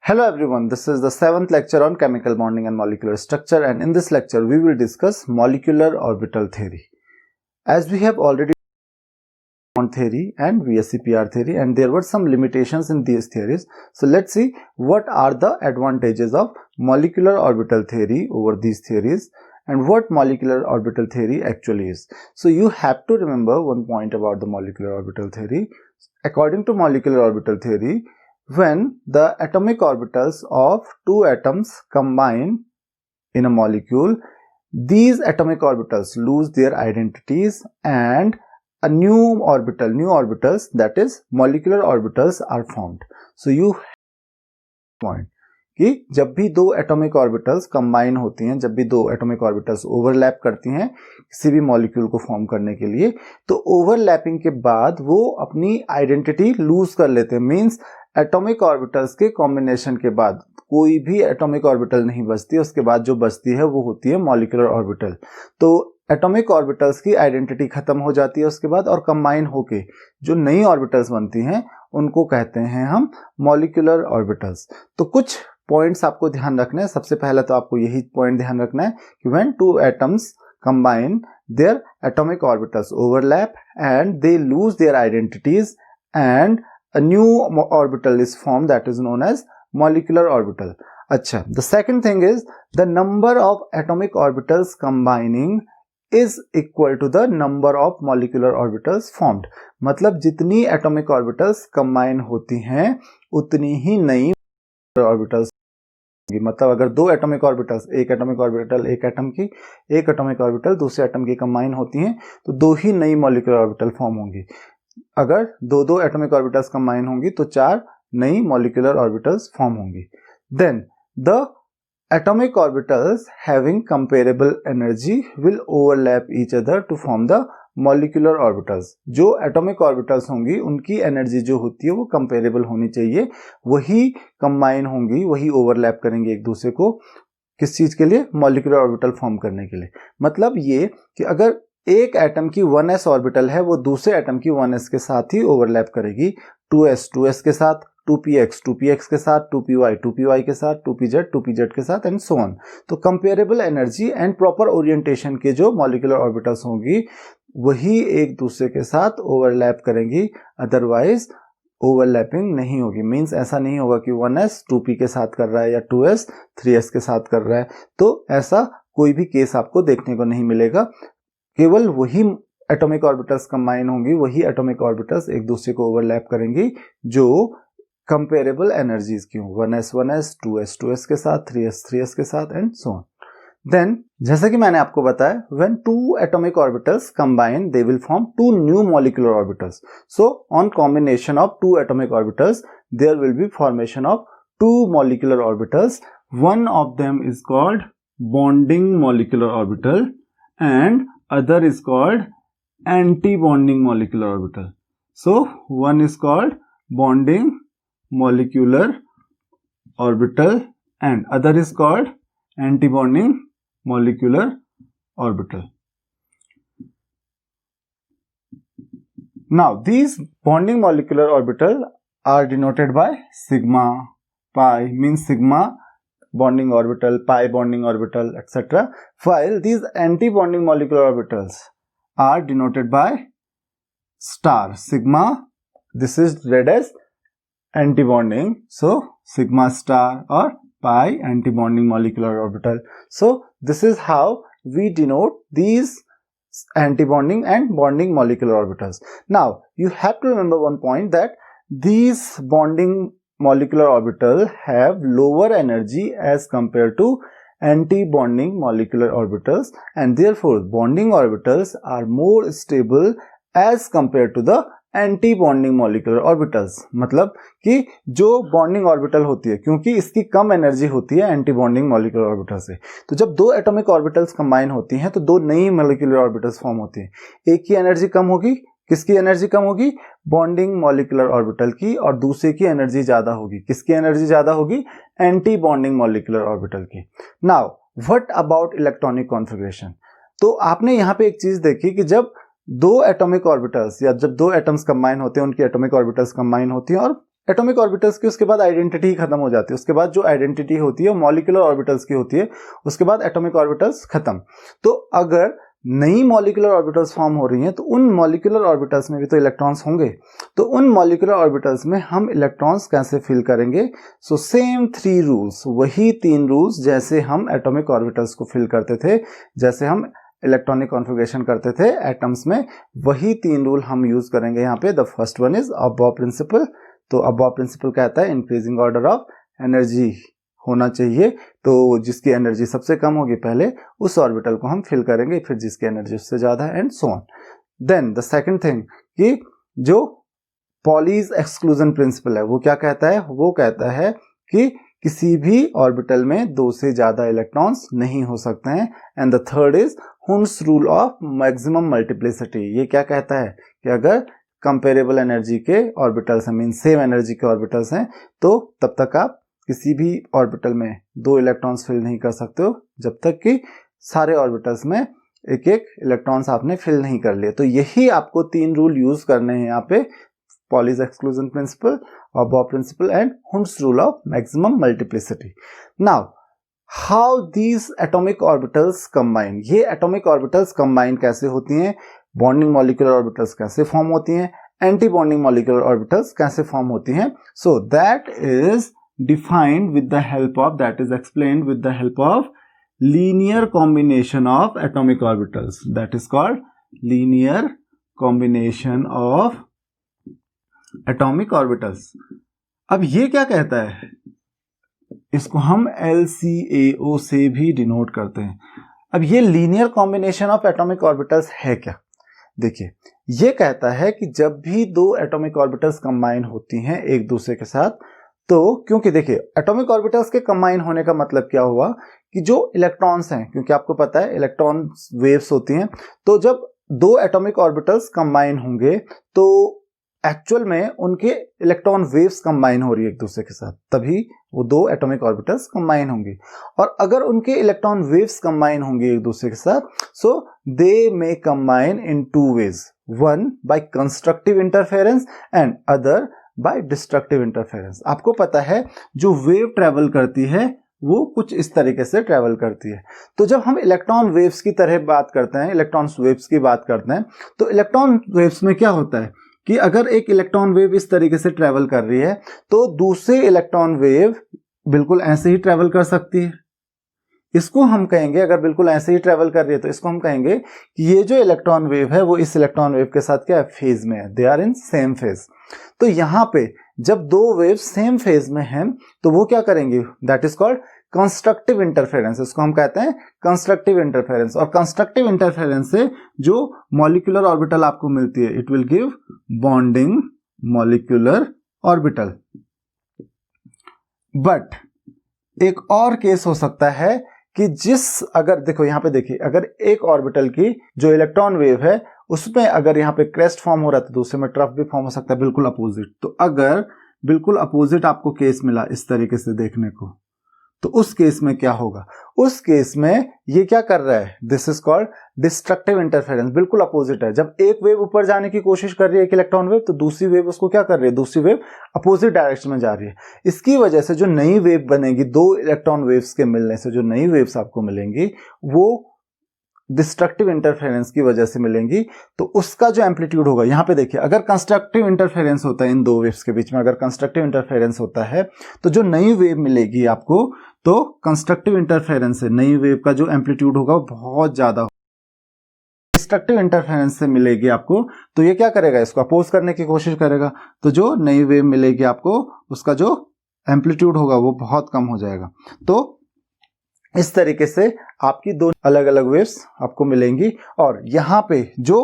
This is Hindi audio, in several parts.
Hello everyone, this is the 7th lecture on chemical bonding and molecular structure, and in this lecture we will discuss molecular orbital theory. As we have already bond theory and VSEPR theory, and there were some limitations in these theories. So let's see what are the advantages of molecular orbital theory over these theories and what molecular orbital theory actually is. So you have to remember one point about the molecular orbital theory. According to molecular orbital theory, when the atomic orbitals of two atoms combine in a molecule, these atomic orbitals lose their identities and a new orbitals, that is molecular orbitals, are formed. So you point कि जब भी दो एटॉमिक ऑर्बिटल्स कंबाइन होती हैं, जब भी दो एटॉमिक ऑर्बिटल्स ओवरलैप करती हैं किसी भी मॉलिक्यूल को फॉर्म करने के लिए, तो ओवरलैपिंग के बाद वो अपनी आइडेंटिटी लूज कर लेते हैं। मींस एटॉमिक ऑर्बिटल्स के कॉम्बिनेशन के बाद कोई भी एटॉमिक ऑर्बिटल नहीं बचती, उसके बाद जो बचती है वो होती है मॉलिक्यूलर ऑर्बिटल। तो एटॉमिक ऑर्बिटल्स की आइडेंटिटी खत्म हो जाती है उसके बाद, और कंबाइन होके जो नई ऑर्बिटल्स बनती हैं उनको कहते हैं हम मॉलिक्यूलर ऑर्बिटल्स। तो कुछ पॉइंट्स आपको ध्यान रखना है। सबसे पहले तो आपको यही पॉइंट ध्यान रखना है कि when two atoms combine, their atomic orbitals overlap and they lose their identities and a new orbital is formed, that is known as molecular orbital. अच्छा, the second thing is the number of atomic orbitals combining is equal to the number of molecular orbitals formed. मतलब जितनी atomic orbitals combine होती हैं उतनी ही नई orbitals होंगी। मतलब अगर दो atomic orbitals, एक atomic orbital एक एटम की, एक atomic orbital दूसरे एटम की combine होती हैं तो दो ही नई molecular orbital फॉर्म होंगी। अगर दो एटॉमिक ऑर्बिटल्स कंबाइन होंगी तो चार नई मॉलिक्यूलर ऑर्बिटल्स फॉर्म होंगी। Then the atomic orbitals having comparable energy will overlap each other to form the molecular orbitals. जो एटॉमिक ऑर्बिटल्स होंगी उनकी एनर्जी जो होती है वो कंपेरेबल होनी चाहिए, वही कंबाइन होंगी, वही ओवरलैप करेंगे एक दूसरे को। किस चीज के लिए? मॉलिक्यूलर ऑर्बिटल फॉर्म करने के लिए। मतलब ये कि अगर एक एटम की 1s ऑर्बिटल है वो दूसरे एटम की 1s के साथ ही ओवरलैप करेगी, 2s के साथ, 2px के साथ, 2py के साथ, 2pz के साथ एंड सो ऑन। तो comparable energy and proper orientation के जो मॉलिक्यूलर ऑर्बिटल्स होंगी वही एक दूसरे के साथ ओवरलैप करेंगी, अदरवाइज ओवरलैपिंग नहीं होगी। मींस ऐसा नहीं होगा कि 1s 2p के साथ कर रहा है या 2s 3s के साथ कर रहा है, तो ऐसा कोई भी केस आपको देखने को नहीं मिलेगा। केवल वही एटॉमिक ऑर्बिटल्स कंबाइन होंगी, वही एटॉमिक ऑर्बिटल्स एक दूसरे को ओवरलैप करेंगी जो कंपेरेबल एनर्जीज की हों, 1s 2s के साथ, 3s के साथ एंड सो ऑन। देन जैसा कि मैंने आपको बताया, when two atomic orbitals combine they will form two new molecular orbitals. So on combination of two atomic orbitals there will be formation of two molecular orbitals. One of them is called bonding molecular orbital and other is called anti-bonding molecular orbital. So one is called bonding molecular orbital and other is called anti-bonding molecular orbital. Now these bonding molecular orbital are denoted by sigma, pi means sigma bonding orbital, pi bonding orbital, etc. While these anti-bonding molecular orbitals are denoted by star, sigma, this is read as anti-bonding, so sigma star, or pi anti-bonding molecular orbital. So this is how we denote these anti-bonding and bonding molecular orbitals. Now you have to remember one point, that these bonding molecular orbital have lower energy as compared to anti-bonding molecular orbitals, and therefore bonding orbitals are more stable as compared to the anti-bonding molecular orbitals. मतलब कि जो bonding orbital होती है, क्योंकि इसकी कम एनर्जी होती है anti-bonding molecular orbital से, तो जब दो atomic orbitals combine होती हैं तो दो नई molecular orbitals फॉर्म होती हैं। एक की एनर्जी कम होगी, किसकी एनर्जी कम होगी? बॉन्डिंग मॉलिक्यूलर ऑर्बिटल की, और दूसरे की एनर्जी ज्यादा होगी। किसकी एनर्जी ज्यादा होगी? एंटी बॉन्डिंग मॉलिक्यूलर ऑर्बिटल की। Now what about electronic configuration? तो आपने यहाँ पे एक चीज देखी कि जब दो एटॉमिक ऑर्बिटल्स या जब दो एटम्स कंबाइन होते हैं, उनकी एटॉमिक ऑर्बिटल्स कंबाइन होती हैं और एटॉमिक ऑर्बिटल्स की उसके बाद आइडेंटिटी खत्म हो जाती है। उसके बाद जो आइडेंटिटी होती है वो मॉलिक्यूलर ऑर्बिटल्स की होती है, उसके बाद एटॉमिक ऑर्बिटल्स खत्म। तो अगर नई मॉलिक्यूलर ऑर्बिटल्स फॉर्म हो रही हैं तो उन मॉलिक्यूलर ऑर्बिटल्स में भी तो इलेक्ट्रॉन्स होंगे, तो उन मॉलिक्यूलर ऑर्बिटल्स में हम इलेक्ट्रॉन्स कैसे फिल करेंगे? सो सेम 3 रूल्स, वही 3 रूल्स जैसे हम एटॉमिक ऑर्बिटल्स को फिल करते थे, जैसे हम इलेक्ट्रॉनिक कॉन्फ़िगरेशन करते थे एटम्स में, वही 3 रूल हम यूज करेंगे यहाँ पे। The first one is Aufbau principle. तो अबॉव प्रिंसिपल कहता है इंक्रीजिंग ऑर्डर ऑफ एनर्जी होना चाहिए, तो जिसकी एनर्जी सबसे कम होगी पहले उस ऑर्बिटल को हम फिल करेंगे, फिर जिसकी एनर्जी उससे ज्यादा है, and so on. Then the second thing कि जो पॉलीज एक्सक्लूजन प्रिंसिपल है वो क्या कहता है? वो कहता है कि किसी भी ऑर्बिटल में 2 से ज्यादा इलेक्ट्रॉन्स नहीं हो सकते हैं। And the third is हुंस rule of maximum multiplicity. ये क्या कहता है कि अगर कंपेरेबल एनर्जी के ऑर्बिटल्स हैं, मीन सेम एनर्जी के ऑर्बिटल्स हैं, तो तब तक आप किसी भी ऑर्बिटल में 2 इलेक्ट्रॉन्स फिल नहीं कर सकते हो जब तक कि सारे ऑर्बिटल्स में एक एक इलेक्ट्रॉन्स आपने फिल नहीं कर लिए। तो यही आपको 3 रूल यूज करने हैं यहाँ पे, Pauli's exclusion principle, Aufbau principle and Hund's rule of maximum multiplicity. Now how these atomic orbitals combine, ये एटॉमिक ऑर्बिटल्स कंबाइन कैसे होती हैं, बॉन्डिंग मॉलिक्यूलर ऑर्बिटल्स कैसे फॉर्म होती हैं, एंटी बॉन्डिंग मॉलिक्यूलर ऑर्बिटल्स कैसे फॉर्म होती हैं, so that is defined with the help of, that is explained with the help of linear combination of atomic orbitals, that is called linear combination of atomic orbitals। अब ये क्या कहता है? इसको हम LCAO से भी डिनोट करते हैं। अब ये linear combination of atomic orbitals है क्या? देखिए, ये कहता है कि जब भी 2 एटॉमिक ऑर्बिटल्स कंबाइन होती हैं एक दूसरे के साथ, तो क्योंकि देखिए एटॉमिक ऑर्बिटल्स के कंबाइन होने का मतलब क्या हुआ कि जो इलेक्ट्रॉन्स हैं, क्योंकि आपको पता है इलेक्ट्रॉन वेव्स होती हैं, तो जब 2 एटॉमिक ऑर्बिटल्स कंबाइन होंगे तो एक्चुअल में उनके इलेक्ट्रॉन वेव्स कंबाइन हो रही है एक दूसरे के साथ, तभी वो 2 एटॉमिक ऑर्बिटल्स कंबाइन होंगी। और अगर उनके इलेक्ट्रॉन वेव्स कंबाइन होंगे एक दूसरे के साथ, so they may combine in 2 ways, one by constructive interference and other by destructive interference. आपको पता है जो वेव ट्रेवल करती है वो कुछ इस तरीके से ट्रेवल करती है। तो जब हम इलेक्ट्रॉन वेव्स की तरह बात करते हैं, इलेक्ट्रॉन वेव्स की बात करते हैं, तो इलेक्ट्रॉन वेव्स में क्या होता है कि अगर एक इलेक्ट्रॉन वेव इस तरीके से ट्रेवल कर रही है तो दूसरी इलेक्ट्रॉन वेव बिल्कुल ऐसे ही ट्रेवल कर सकती है। इसको हम कहेंगे, अगर बिल्कुल ऐसे ही ट्रेवल कर रही है तो इसको हम कहेंगे कि ये जो इलेक्ट्रॉन वेव है वो इस इलेक्ट्रॉन वेव के साथ क्या है? फेज में है, they are in same phase. तो यहां पे जब 2 वेव सेम फेज में हैं तो वो क्या करेंगे? That is called constructive interference. इसको हम कहते हैं कंस्ट्रक्टिव इंटरफेरेंस। और कंस्ट्रक्टिव इंटरफेरेंस से जो मॉलिक्यूलर ऑर्बिटल आपको मिलती है, it will give bonding molecular orbital. But एक और केस हो सकता है कि अगर देखो यहां पे देखिए, अगर एक ऑर्बिटल की जो इलेक्ट्रॉन वेव है उसमें अगर यहां पे क्रेस्ट फॉर्म हो रहा है तो दूसरे में ट्रफ भी फॉर्म हो सकता है, बिल्कुल अपोजिट। तो अगर बिल्कुल अपोजिट आपको केस मिला इस तरीके से देखने को, तो उस केस में क्या होगा? उस केस में ये क्या कर रहा है? This is called destructive interference. बिल्कुल अपोजिट है। जब एक वेव ऊपर जाने की कोशिश कर रही है, एक इलेक्ट्रॉन वेव, तो दूसरी वेव उसको क्या कर रही है? दूसरी वेव अपोजिट डायरेक्शन में जा रही है। इसकी वजह से जो नई वेव बनेगी, 2 इलेक्ट्रॉन वेव्स के मिलने से जो नई वेव्स आपको मिलेंगी वो डिस्ट्रक्टिव इंटरफेरेंस की वजह से मिलेंगी। तो उसका जो एम्पलीट्यूड होगा, यहां पे देखिए, अगर कंस्ट्रक्टिव इंटरफेरेंस होता है इन 2 वेव्स के बीच में, अगर कंस्ट्रक्टिव इंटरफेरेंस होता है तो जो नई वेव मिलेगी आपको, तो कंस्ट्रक्टिव इंटरफेरेंस से नई वेव का जो एम्पलीट्यूड होगा वो बहुत ज्यादा होगा। डिस्ट्रक्टिव इंटरफेरेंस से मिलेगी आपको, तो ये क्या करेगा? इसको अपोज करने की कोशिश करेगा। तो जो नई वेव मिलेगी आपको, उसका जो एम्पलीट्यूड होगा वो बहुत कम हो जाएगा। तो इस तरीके से आपकी 2 अलग अलग वेव्स आपको मिलेंगी। और यहां पे जो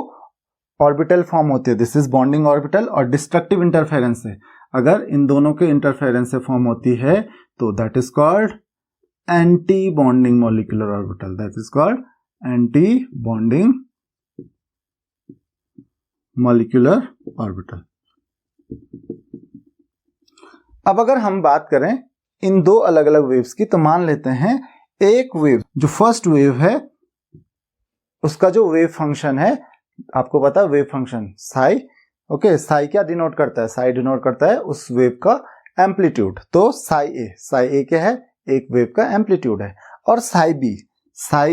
ऑर्बिटल फॉर्म होती है, दिस इज बॉन्डिंग ऑर्बिटल, और डिस्ट्रक्टिव इंटरफेरेंस से अगर इन दोनों के इंटरफेरेंस से फॉर्म होती है तो that is called anti bonding molecular orbital. That is called anti bonding molecular orbital. अब अगर हम बात करें इन 2 अलग अलग वेव्स की, तो मान लेते हैं एक वेव, जो फर्स्ट वेव है उसका जो वेव फंक्शन है, आपको पता है wave function psi, okay, Sai क्या डिनोट करता है? साई डिनोट करता है उस वेव का एम्पलीट्यूड। तो साई ए क्या है? एक वेव का एम्पलीट्यूड है। और साई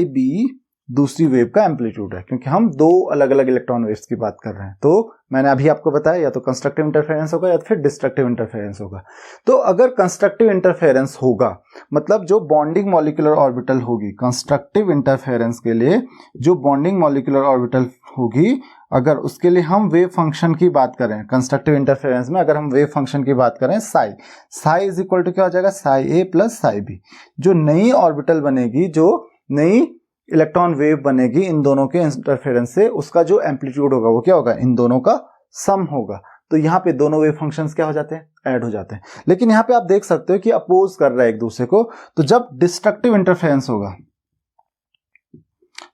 बी दूसरी वेव का एम्पलीट्यूड है, क्योंकि हम दो अलग अलग इलेक्ट्रॉन वेव्स की बात कर रहे हैं। तो मैंने अभी आपको बताया या तो कंस्ट्रक्टिव इंटरफेरेंस होगा या फिर डिस्ट्रक्टिव इंटरफेरेंस होगा। तो अगर कंस्ट्रक्टिव इंटरफेरेंस होगा, मतलब जो बॉन्डिंग मॉलिक्यूलर ऑर्बिटल होगी, कंस्ट्रक्टिव इंटरफेरेंस के लिए जो बॉन्डिंग मॉलिक्यूलर ऑर्बिटल होगी, अगर उसके लिए हम वेव फंक्शन की बात करें, कंस्ट्रक्टिव इंटरफेरेंस में अगर हम वेव फंक्शन की बात करें, साई इज इक्वल टू क्या हो जाएगा? Sai a plus psi B. जो नई ऑर्बिटल बनेगी, जो नई इलेक्ट्रॉन वेव बनेगी इन दोनों के इंटरफेरेंस से, उसका जो एम्पलीट्यूड होगा वो क्या होगा? इन दोनों का सम होगा। तो यहाँ पे दोनों वेव फंक्शंस क्या हो जाते हैं? ऐड हो जाते हैं। लेकिन यहाँ पे आप देख सकते हो कि अपोज कर रहा है एक दूसरे को। तो जब डिस्ट्रक्टिव इंटरफेरेंस होगा,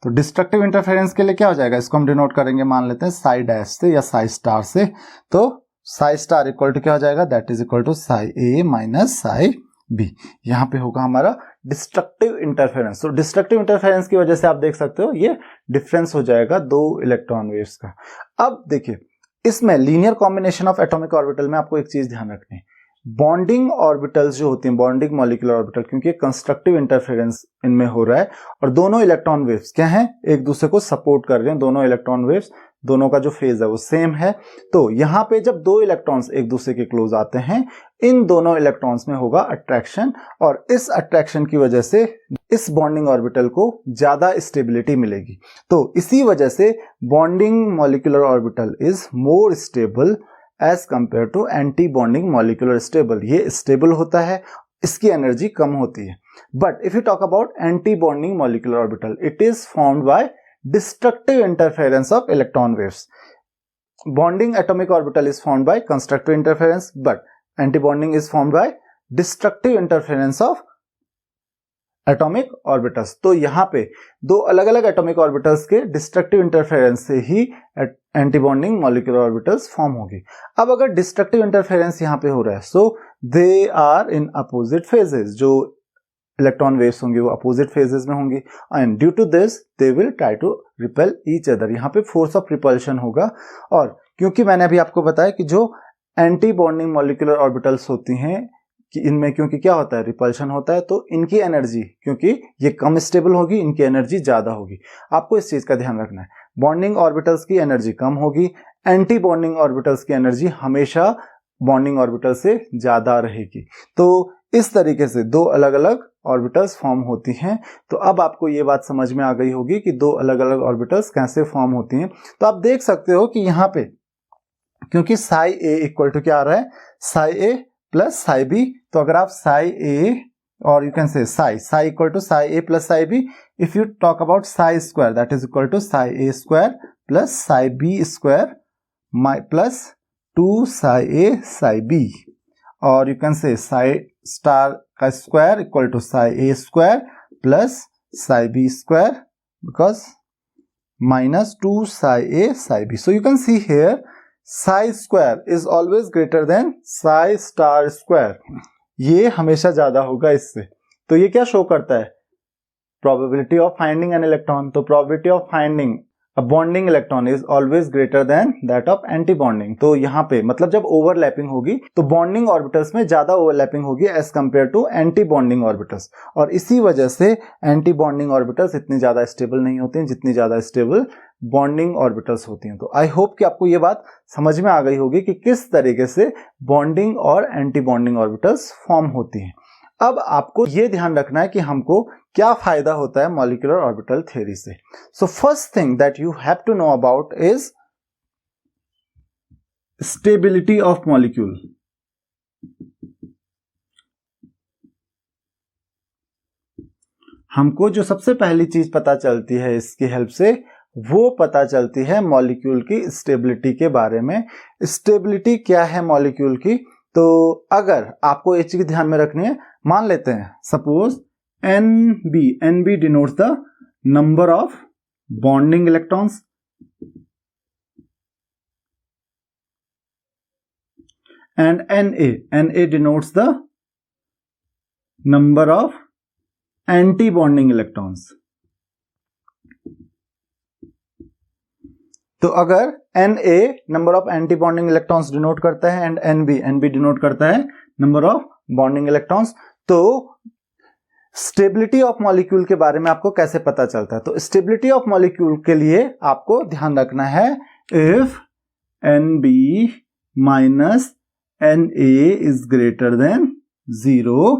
तो डिस्ट्रक्टिव इंटरफेरेंस के लिए क्या हो जाएगा? इसको हम डिनोट करेंगे, मान लेते हैं साई डैश से या साई स्टार से। तो साई स्टार इक्वल टू क्या हो जाएगा? That is equal to psi A minus psi B. यहाँ पे होगा हमारा डिस्ट्रक्टिव इंटरफेरेंस। तो डिस्ट्रक्टिव इंटरफेरेंस की वजह से आप देख सकते हो ये डिफरेंस हो जाएगा दो इलेक्ट्रॉन वेव्स का। अब देखिए, इसमें linear combination of atomic orbital में आपको एक चीज ध्यान रखनी है, बॉन्डिंग ऑर्बिटल्स जो होती हैं, बॉन्डिंग मॉलिक्यूलर ऑर्बिटल, क्योंकि कंस्ट्रक्टिव इंटरफेरेंस इनमें हो रहा है और दोनों इलेक्ट्रॉन वेव्स क्या हैं? एक दूसरे को सपोर्ट कर रहे हैं। दोनों इलेक्ट्रॉन वेव्स, दोनों का जो फेज है वो सेम है। तो यहां पे जब दो इलेक्ट्रॉन्स एक दूसरे के क्लोज आते हैं, इन दोनों इलेक्ट्रॉन्स में होगा अट्रैक्शन, और इस अट्रैक्शन की वजह से इस बॉन्डिंग ऑर्बिटल को ज्यादा स्टेबिलिटी मिलेगी। तो इसी वजह से bonding molecular orbital is more stable as compare to anti bonding molecular stable. ये स्टेबल होता है, इसकी एनर्जी कम होती है। But if you talk about anti bonding molecular orbital, it is formed by destructive interference of electron waves. Bonding atomic orbital is formed by constructive interference, but antibonding is formed by destructive interference of atomic orbitals. तो यहाँ पे दो अलग अलग atomic orbitals के destructive interference से ही antibonding molecular orbitals फॉर्म होगी। अब अगर destructive interference यहाँ पे हो रहा है, so they are in opposite phases, जो इलेक्ट्रॉन वेव्स होंगे वो अपोजिट फेजेस में होंगी, and due to this they will try to repel each other. यहाँ पे फोर्स ऑफ रिपल्शन होगा। और क्योंकि मैंने अभी आपको बताया कि जो एंटी बॉन्डिंग मॉलिक्यूलर ऑर्बिटल्स होती हैं कि इनमें क्योंकि क्या होता है? रिपल्शन होता है, तो इनकी एनर्जी, क्योंकि ये कम स्टेबल होगी, इनकी एनर्जी ज्यादा होगी। आपको इस चीज का ध्यान रखना है, बॉन्डिंग ऑर्बिटल्स की एनर्जी कम होगी, एंटी बॉन्डिंग ऑर्बिटल्स की एनर्जी हमेशा बॉन्डिंग ऑर्बिटल से ज्यादा रहेगी। तो इस तरीके से दो अलग अलग ऑर्बिटल्स फॉर्म होती हैं। तो अब आपको ये बात समझ में आ गई होगी कि दो अलग अलग ऑर्बिटल्स कैसे फॉर्म होती हैं। तो आप देख सकते हो कि यहाँ पे क्योंकि साई ए इक्वल टू क्या आ रहा है? Psi a plus psi b. तो अगर आप साई ए और you can say psi equal to psi a plus psi b, if you talk about psi square, that is equal to psi a square plus psi b square plus 2 psi a psi b, और you can say psi star का square equal to psi a square plus psi b square because minus 2 psi a psi b. So you can see here psi square is always greater than psi star square. ये हमेशा ज्यादा होगा इससे। तो ये क्या शो करता है? probability of finding an electron. तो probability of finding a bonding electron is always greater than that of anti-bonding. तो यहाँ पे मतलब जब overlapping होगी तो bonding orbitals में ज्यादा overlapping होगी as compared to anti-bonding orbitals, और इसी वजह से anti-bonding orbitals इतनी ज्यादा stable नहीं होती हैं जितनी ज्यादा stable bonding orbitals होती हैं। तो I hope कि आपको ये बात समझ में आ गई होगी कि किस तरीके से bonding और anti-bonding orbitals form होती हैं। अब आपको ये ध्यान रखना है कि हमको क्या फायदा होता है मॉलिक्यूलर ऑर्बिटल थ्योरी से। So first thing that you have to know about is stability of molecule. हमको जो सबसे पहली चीज पता चलती है इसकी हेल्प से, वो पता चलती है मॉलिक्यूल की स्टेबिलिटी के बारे में। स्टेबिलिटी क्या है मॉलिक्यूल की? तो अगर आपको एक चीज ध्यान में रखनी है, मान लेते हैं suppose NB denotes the number of bonding electrons and Na denotes the number of anti-bonding electrons. तो अगर Na number of anti bonding electrons denote करता है एंड Nb डिनोट करता है नंबर ऑफ बॉन्डिंग इलेक्ट्रॉन्स, तो स्टेबिलिटी ऑफ मॉलिक्यूल के बारे में आपको कैसे पता चलता है? तो स्टेबिलिटी ऑफ मॉलिक्यूल के लिए आपको ध्यान रखना है if Nb minus Na is greater then 0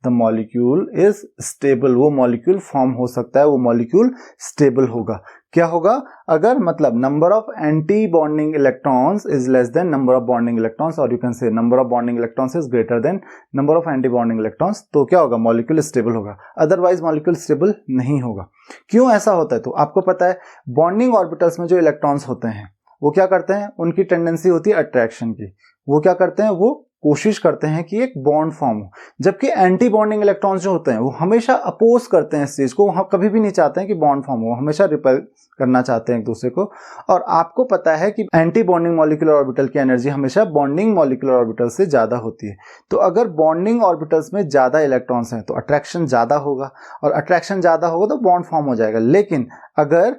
the molecule is stable. वो मॉलिक्यूल फॉर्म हो सकता है, वो मॉलिक्यूल स्टेबल होगा। क्या होगा? अगर मतलब number of anti bonding electrons is less than number of bonding electrons, और you can say number of bonding electrons is greater than number of anti bonding electrons, तो क्या होगा? मॉलिक्यूल स्टेबल होगा, अदरवाइज मॉलिक्यूल स्टेबल नहीं होगा। क्यों ऐसा होता है? तो आपको पता है बॉन्डिंग ऑर्बिटल्स में जो इलेक्ट्रॉन्स होते हैं वो क्या करते हैं, उनकी टेंडेंसी होती है अट्रैक्शन की। वो क्या करते हैं? वो कोशिश करते हैं कि एक बॉन्ड फॉर्म हो, जबकि एंटी बॉन्डिंग इलेक्ट्रॉन्स जो होते हैं वो हमेशा अपोज करते हैं इस चीज को, वो कभी भी नहीं चाहते हैं कि बॉन्ड फॉर्म हो, हमेशा रिपेल करना चाहते हैं एक दूसरे को। और आपको पता है कि एंटी बॉन्डिंग मॉलिक्यूलर ऑर्बिटल की एनर्जी हमेशा बॉन्डिंग मॉलिक्यूलर ऑर्बिटल से ज्यादा होती है। तो अगर बॉन्डिंग ऑर्बिटल्स में ज्यादा इलेक्ट्रॉन्स हैं तो अट्रैक्शन ज्यादा होगा, और अट्रैक्शन ज्यादा होगा तो बॉन्ड फॉर्म हो जाएगा। लेकिन अगर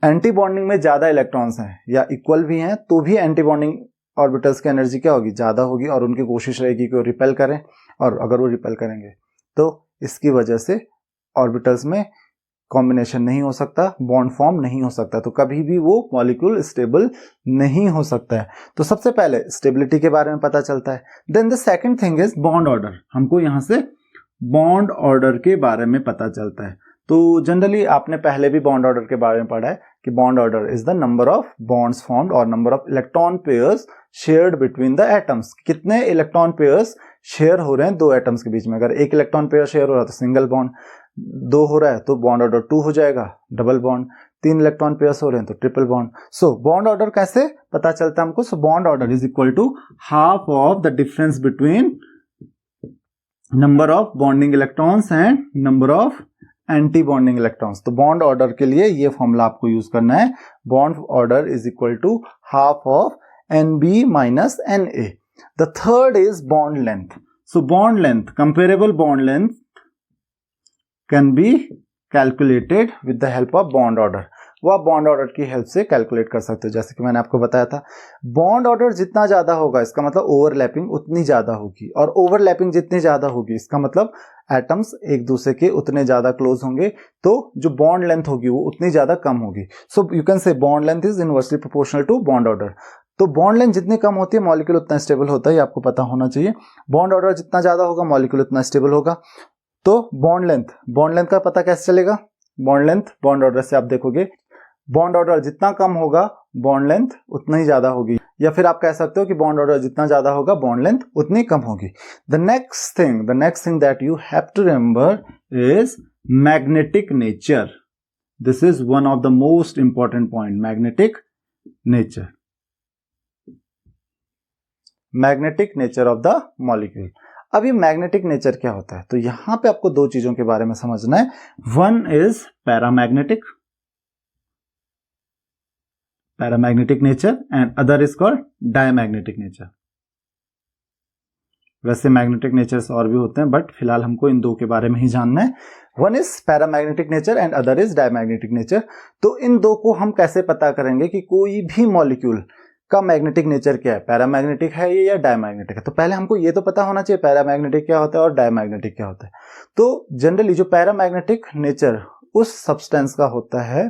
एंटी बॉन्डिंग में ज्यादा इलेक्ट्रॉन्स हैं या इक्वल भी हैं तो भी एंटी बॉन्डिंग ऑर्बिटल्स की एनर्जी क्या होगी? ज्यादा होगी, और उनकी कोशिश रहेगी कि वो रिपेल करें, और अगर वो रिपेल करेंगे तो इसकी वजह से ऑर्बिटल्स में कॉम्बिनेशन नहीं हो सकता, बॉन्ड फॉर्म नहीं हो सकता, तो कभी भी वो मॉलिक्यूल स्टेबल नहीं हो सकता है। तो सबसे पहले स्टेबिलिटी के बारे में पता चलता है। Then the second thing is bond order. हमको यहां से बॉन्ड ऑर्डर के बारे में पता चलता है। तो जनरली आपने पहले भी बॉन्ड ऑर्डर के बारे में पढ़ा है कि bond order is the number of bonds formed और number of electron pairs shared between the atoms. कितने इलेक्ट्रॉन पेयर्स शेयर हो रहे हैं दो एटम्स के बीच में। अगर एक इलेक्ट्रॉन पेयर शेयर हो रहा है तो सिंगल बॉन्ड, 2 हो रहा है तो बॉन्ड ऑर्डर 2 हो जाएगा, डबल बॉन्ड, 3 इलेक्ट्रॉन पेयर्स हो रहे हैं तो triple bond. So bond order कैसे पता चलता है हमको? So bond order is equal to half of the difference between number of bonding electrons and number of anti bonding electrons. तो बॉन्ड ऑर्डर के लिए ये फॉर्मूला आपको यूज करना है, bond order is equal to half of Nb minus Na। The third is bond length. So bond length, comparable bond length can be calculated with the help of bond order. वो आप बॉन्ड ऑर्डर की हेल्प से कैलकुलेट कर सकते हो। जैसे कि मैंने आपको बताया था, बॉन्ड ऑर्डर जितना ज्यादा होगा इसका मतलब ओवरलैपिंग उतनी ज्यादा होगी, और ओवरलैपिंग जितनी ज्यादा होगी इसका मतलब एटम्स एक दूसरे के उतने ज्यादा क्लोज होंगे, तो जो बॉन्ड लेंथ होगी वो उतनी ज्यादा कम होगी। So you can say bond length is inversely proportional to bond order. तो बॉन्ड लेंथ जितनी कम होती है मॉलिक्यूल उतना स्टेबल होता है, ये आपको पता होना चाहिए। बॉन्ड ऑर्डर जितना ज्यादा होगा मॉलिक्यूल उतना स्टेबल होगा। तो बॉन्ड लेंथ का पता कैसे चलेगा? बॉन्ड लेंथ बॉन्ड ऑर्डर से आप देखोगे, बॉन्ड ऑर्डर जितना कम होगा बॉन्ड लेंथ उतना ही ज्यादा होगी, या फिर आप कह सकते हो कि बॉन्ड ऑर्डर जितना ज्यादा होगा बॉन्ड लेंथ उतनी कम होगी। The next thing that you have to remember is magnetic nature. This is one of the most important point, magnetic nature. Magnetic nature of the molecule. अब ये मैग्नेटिक नेचर क्या होता है? तो यहां पे आपको दो चीजों के बारे में समझना है। One is paramagnetic nature and other is called diamagnetic nature. वैसे मैग्नेटिक नेचर्स और भी होते हैं, बट फिलहाल हमको इन दो के बारे में ही जानना है। One is paramagnetic nature and other is diamagnetic nature. तो इन दो को हम कैसे पता करेंगे कि कोई भी मॉलिक्यूल का मैग्नेटिक नेचर क्या है, पैरामैग्नेटिक है ये या डायमैग्नेटिक है? तो पहले हमको ये तो पता होना चाहिए पैरामैग्नेटिक क्या होता है और डायमैग्नेटिक क्या होता है। तो जनरली जो पैरामैग्नेटिक नेचर उस सब्सटेंस का होता है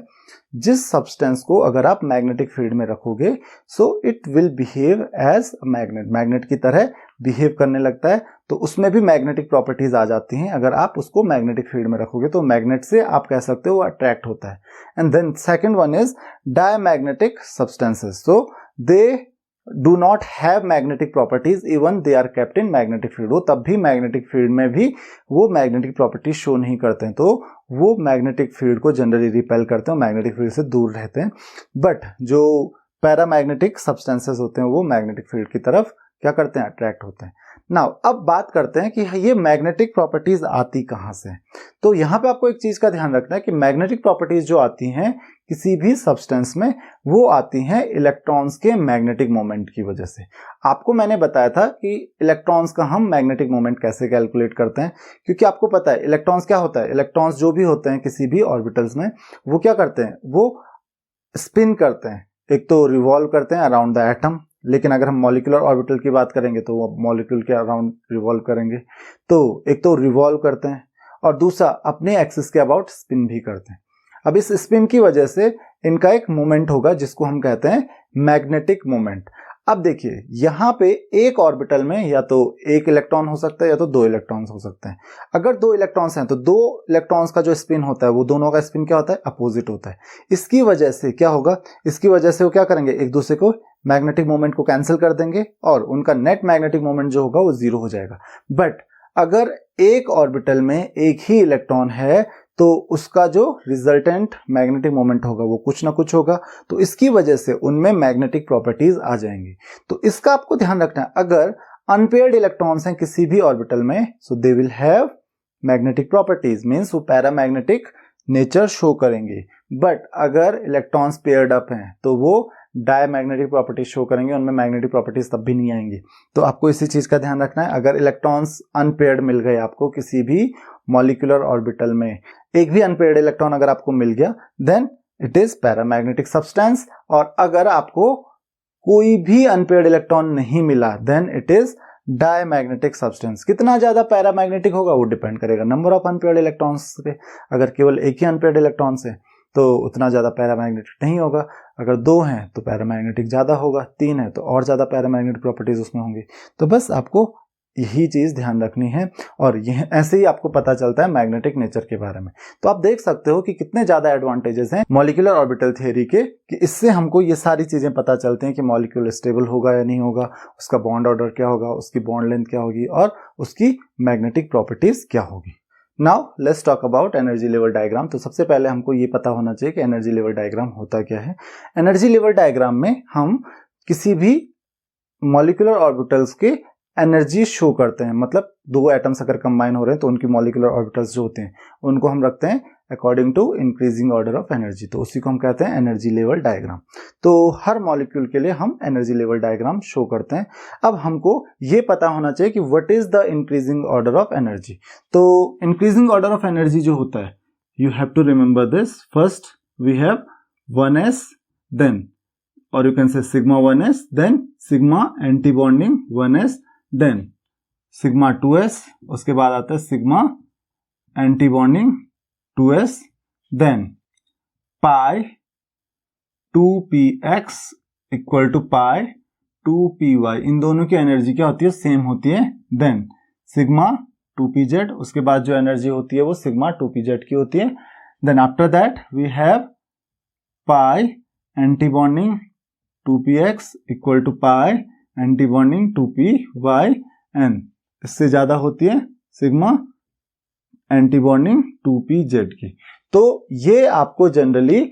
जिस सब्सटेंस को अगर आप मैग्नेटिक फील्ड में रखोगे so it will behave as magnet, magnet की तरह बिहेव करने लगता है। तो उसमें भी मैग्नेटिक प्रॉपर्टीज आ जाती हैं। अगर आप उसको मैग्नेटिक फील्ड में रखोगे तो मैग्नेट से आप कह सकते हो वो अट्रैक्ट होता है। And then second one is diamagnetic substances. So they do not have magnetic properties even they are kept in magnetic field. वो तब भी मैग्नेटिक फील्ड में भी वो मैग्नेटिक प्रॉपर्टीज शो नहीं करते हैं, तो वो मैग्नेटिक फील्ड को जनरली रिपेल करते हैं, मैग्नेटिक फील्ड से दूर रहते हैं। बट जो पैरामैग्नेटिक सब्सटेंसेस होते हैं वो मैग्नेटिक फील्ड की तरफ क्या करते हैं? अट्रैक्ट होते हैं। नाउ अब बात करते हैं कि ये मैग्नेटिक प्रॉपर्टीज आती कहां से। तो यहां पे आपको एक चीज का ध्यान रखना है कि मैग्नेटिक प्रॉपर्टीज जो आती हैं किसी भी सब्सटेंस में वो आती हैं इलेक्ट्रॉन्स के मैग्नेटिक मोमेंट की वजह से। आपको मैंने बताया था कि इलेक्ट्रॉन्स का हम मैग्नेटिक मोमेंट कैसे कैलकुलेट करते हैं, क्योंकि आपको पता है इलेक्ट्रॉन्स क्या होता है, इलेक्ट्रॉन्स जो भी होते हैं किसी भी ऑर्बिटल्स में वो क्या करते हैं? वो स्पिन करते हैं। एक तो रिवॉल्व करते हैं अराउंड द एटम, लेकिन अगर हम मॉलिक्यूलर ऑर्बिटल की बात करेंगे तो वो मॉलिक्यूल के अराउंड रिवॉल्व करेंगे। तो एक तो रिवॉल्व करते हैं और दूसरा अपने एक्सिस के अबाउट स्पिन भी करते हैं। अब इस स्पिन की वजह से इनका एक मोमेंट होगा जिसको हम कहते हैं मैग्नेटिक मोमेंट। अब देखिए यहाँ पे एक ऑर्बिटल में या तो एक इलेक्ट्रॉन हो सकता है या तो दो इलेक्ट्रॉन्स हो सकते हैं। अगर दो इलेक्ट्रॉन्स हैं तो दो इलेक्ट्रॉन्स का जो स्पिन होता है वो दोनों का स्पिन क्या होता है, अपोजिट होता है। इसकी वजह से क्या होगा, इसकी वजह से वो क्या करेंगे, एक दूसरे को मैग्नेटिक मोमेंट को कैंसिल कर देंगे और उनका नेट मैग्नेटिक मोमेंट जो होगा वो जीरो हो जाएगा। बट अगर एक ऑर्बिटल में एक ही इलेक्ट्रॉन है तो उसका जो रिजल्टेंट मैग्नेटिक मोमेंट होगा वो कुछ ना कुछ होगा, तो इसकी वजह से उनमें मैग्नेटिक प्रॉपर्टीज आ जाएंगी। तो इसका आपको ध्यान रखना है, अगर अनपेयर्ड इलेक्ट्रॉन्स हैं किसी भी ऑर्बिटल में so they will have magnetic properties, means वो पैरामैग्नेटिक नेचर शो करेंगे। बट अगर इलेक्ट्रॉन्स पेयर्ड अप हैं तो वो डायमैग्नेटिक प्रॉपर्टीज शो करेंगे, उनमें मैग्नेटिक प्रॉपर्टीज तब भी नहीं आएंगी। तो आपको इसी चीज का ध्यान रखना है, अगर इलेक्ट्रॉन्स अनपेयर्ड मिल गए आपको किसी भी मॉलिक्यूलर ऑर्बिटल में, एक भी अनपेयर्ड इलेक्ट्रॉन अगर आपको मिल गया then it is paramagnetic substance, और अगर आपको कोई भी अनपेयर्ड इलेक्ट्रॉन नहीं मिला then it is diamagnetic substance. कितना ज्यादा पैरामैग्नेटिक होगा वो डिपेंड करेगा नंबर ऑफ अनपेयर्ड इलेक्ट्रॉन्स पे। अगर केवल एक ही अनपेयर्ड इलेक्ट्रॉन है तो उतना ज्यादा पैरामैग्नेटिक नहीं होगा, अगर दो हैं तो पैरामैग्नेटिक ज्यादा होगा, तीन है तो और ज्यादा पैरामैग्नेटिक प्रॉपर्टीज उसमें होंगी। तो बस आपको यही चीज ध्यान रखनी है और यह ऐसे ही आपको पता चलता है मैग्नेटिक नेचर के बारे में। तो आप देख सकते हो कि कितने ज्यादा एडवांटेजेस हैं मॉलिक्यूलर ऑर्बिटल थ्योरी के, कि इससे हमको ये सारी चीजें पता चलती हैं कि मॉलिक्यूल स्टेबल होगा या नहीं होगा, उसका बॉन्ड ऑर्डर क्या होगा, उसकी बॉन्ड लेंथ क्या होगी और उसकी मैग्नेटिक प्रॉपर्टीज क्या होगी। Now let's talk about energy level diagram. तो सबसे पहले हमको ये पता होना चाहिए कि एनर्जी लेवल डायग्राम होता क्या है। एनर्जी लेवल डायग्राम में हम किसी भी मॉलिक्यूलर ऑर्बिटल्स के एनर्जी शो करते हैं, मतलब दो एटम्स अगर कंबाइन हो रहे हैं तो उनकी मॉलिक्यूलर ऑर्बिटल्स जो होते हैं उनको हम रखते हैं according to increasing order of energy, तो उसी को हम कहते हैं एनर्जी लेवल डायग्राम। तो हर मॉलिक्यूल के लिए हम एनर्जी लेवल डायग्राम शो करते हैं। अब हमको ये पता होना चाहिए कि what is the increasing order of energy. तो इंक्रीजिंग ऑर्डर ऑफ एनर्जी जो होता है, you have to remember this, first we have 1s, then और you can say sigma 1s, then sigma anti bonding 1s, then sigma 2s, उसके बाद आता है sigma anti bonding 2s, then pi 2px equal to pi 2py, इन दोनों की एनर्जी क्या होती है, सेम होती है। देन सिग्मा 2pz, उसके बाद जो एनर्जी होती है वो सिग्मा 2pz की होती है। Then after that we have pi anti bonding 2px equal to pi anti bonding 2py, and इससे ज्यादा होती है सिग्मा एंटी बॉन्डिंग 2pz की। तो ये आपको जनरली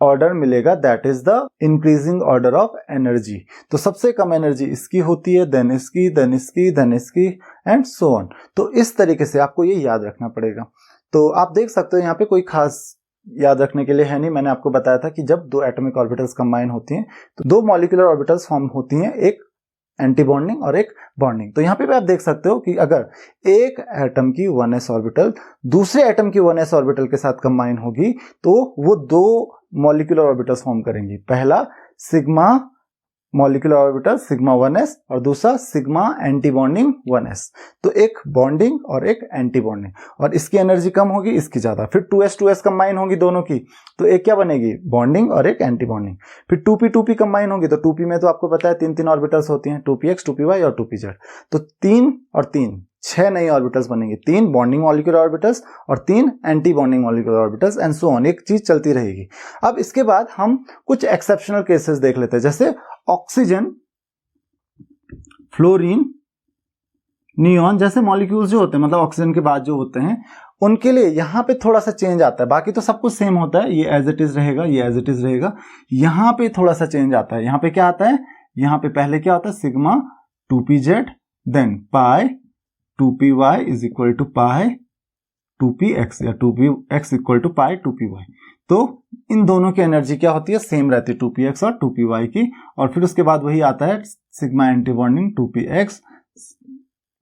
ऑर्डर मिलेगा, that is the increasing order of energy. तो सबसे कम एनर्जी इसकी होती है, देन इसकी, देन इसकी, देन इसकी एंड सो ऑन। तो इस तरीके से आपको ये याद रखना पड़ेगा। तो आप देख सकते हो यहाँ पे कोई खास याद रखने के लिए है नहीं। मैंने आपको बताया था कि जब दो एटॉमिक ऑर्बिटल्स कंबाइन होती हैं तो दो मॉलिक्यूलर ऑर्बिटल्स फॉर्म होती हैं, एक एंटी बॉन्डिंग और एक बॉन्डिंग। तो यहाँ पे आप देख सकते हो कि अगर एक एटम की 1s ऑर्बिटल दूसरे एटम की 1s ऑर्बिटल के साथ कंबाइन होगी तो वो दो मॉलिक्यूलर ऑर्बिटल्स फॉर्म करेंगी। पहला sigma molecular orbital sigma 1s और दूसरा सिग्मा एंटी बॉन्डिंग 1s। तो एक बॉन्डिंग और एक एंटी बॉन्डिंग, और इसकी एनर्जी कम होगी, इसकी ज्यादा। फिर 2s कंबाइन होगी दोनों की, तो एक क्या बनेगी, बॉन्डिंग और एक एंटी बॉन्डिंग। फिर 2p कंबाइन होगी, तो 2p में तो आपको पता है तीन ऑर्बिटल्स होती हैं, 2px 2py और 2pz। तो 3 और 3 6 नई ऑर्बिटल्स बनेंगी, 3 बॉन्डिंग मॉलिक्यूलर ऑर्बिटल्स और 3 anti bonding molecular orbitals and so on, एक चीज चलती रहेगी। अब इसके बाद हम कुछ एक्सेप्शनल केसेस देख लेते हैं, जैसे ऑक्सीजन, फ्लोरीन, नियॉन जैसे मॉलिक्यूल्स जो होते हैं, मतलब ऑक्सीजन के बाद जो होते हैं, उनके लिए यहां पे थोड़ा सा चेंज आता है। बाकी तो सब कुछ सेम होता है, ये एज इट इज रहेगा, ये एज इट इज रहेगा। यहां पे थोड़ा सा चेंज आता है। यहां पे क्या आता है, यहां पे पहले क्या होता है, sigma 2pz, then pi 2py is equal to pi 2px या 2px equal to pi 2py। तो इन दोनों की एनर्जी क्या होती है, सेम रहती है 2px और 2py की। और फिर उसके बाद वही आता है sigma anti bonding 2px,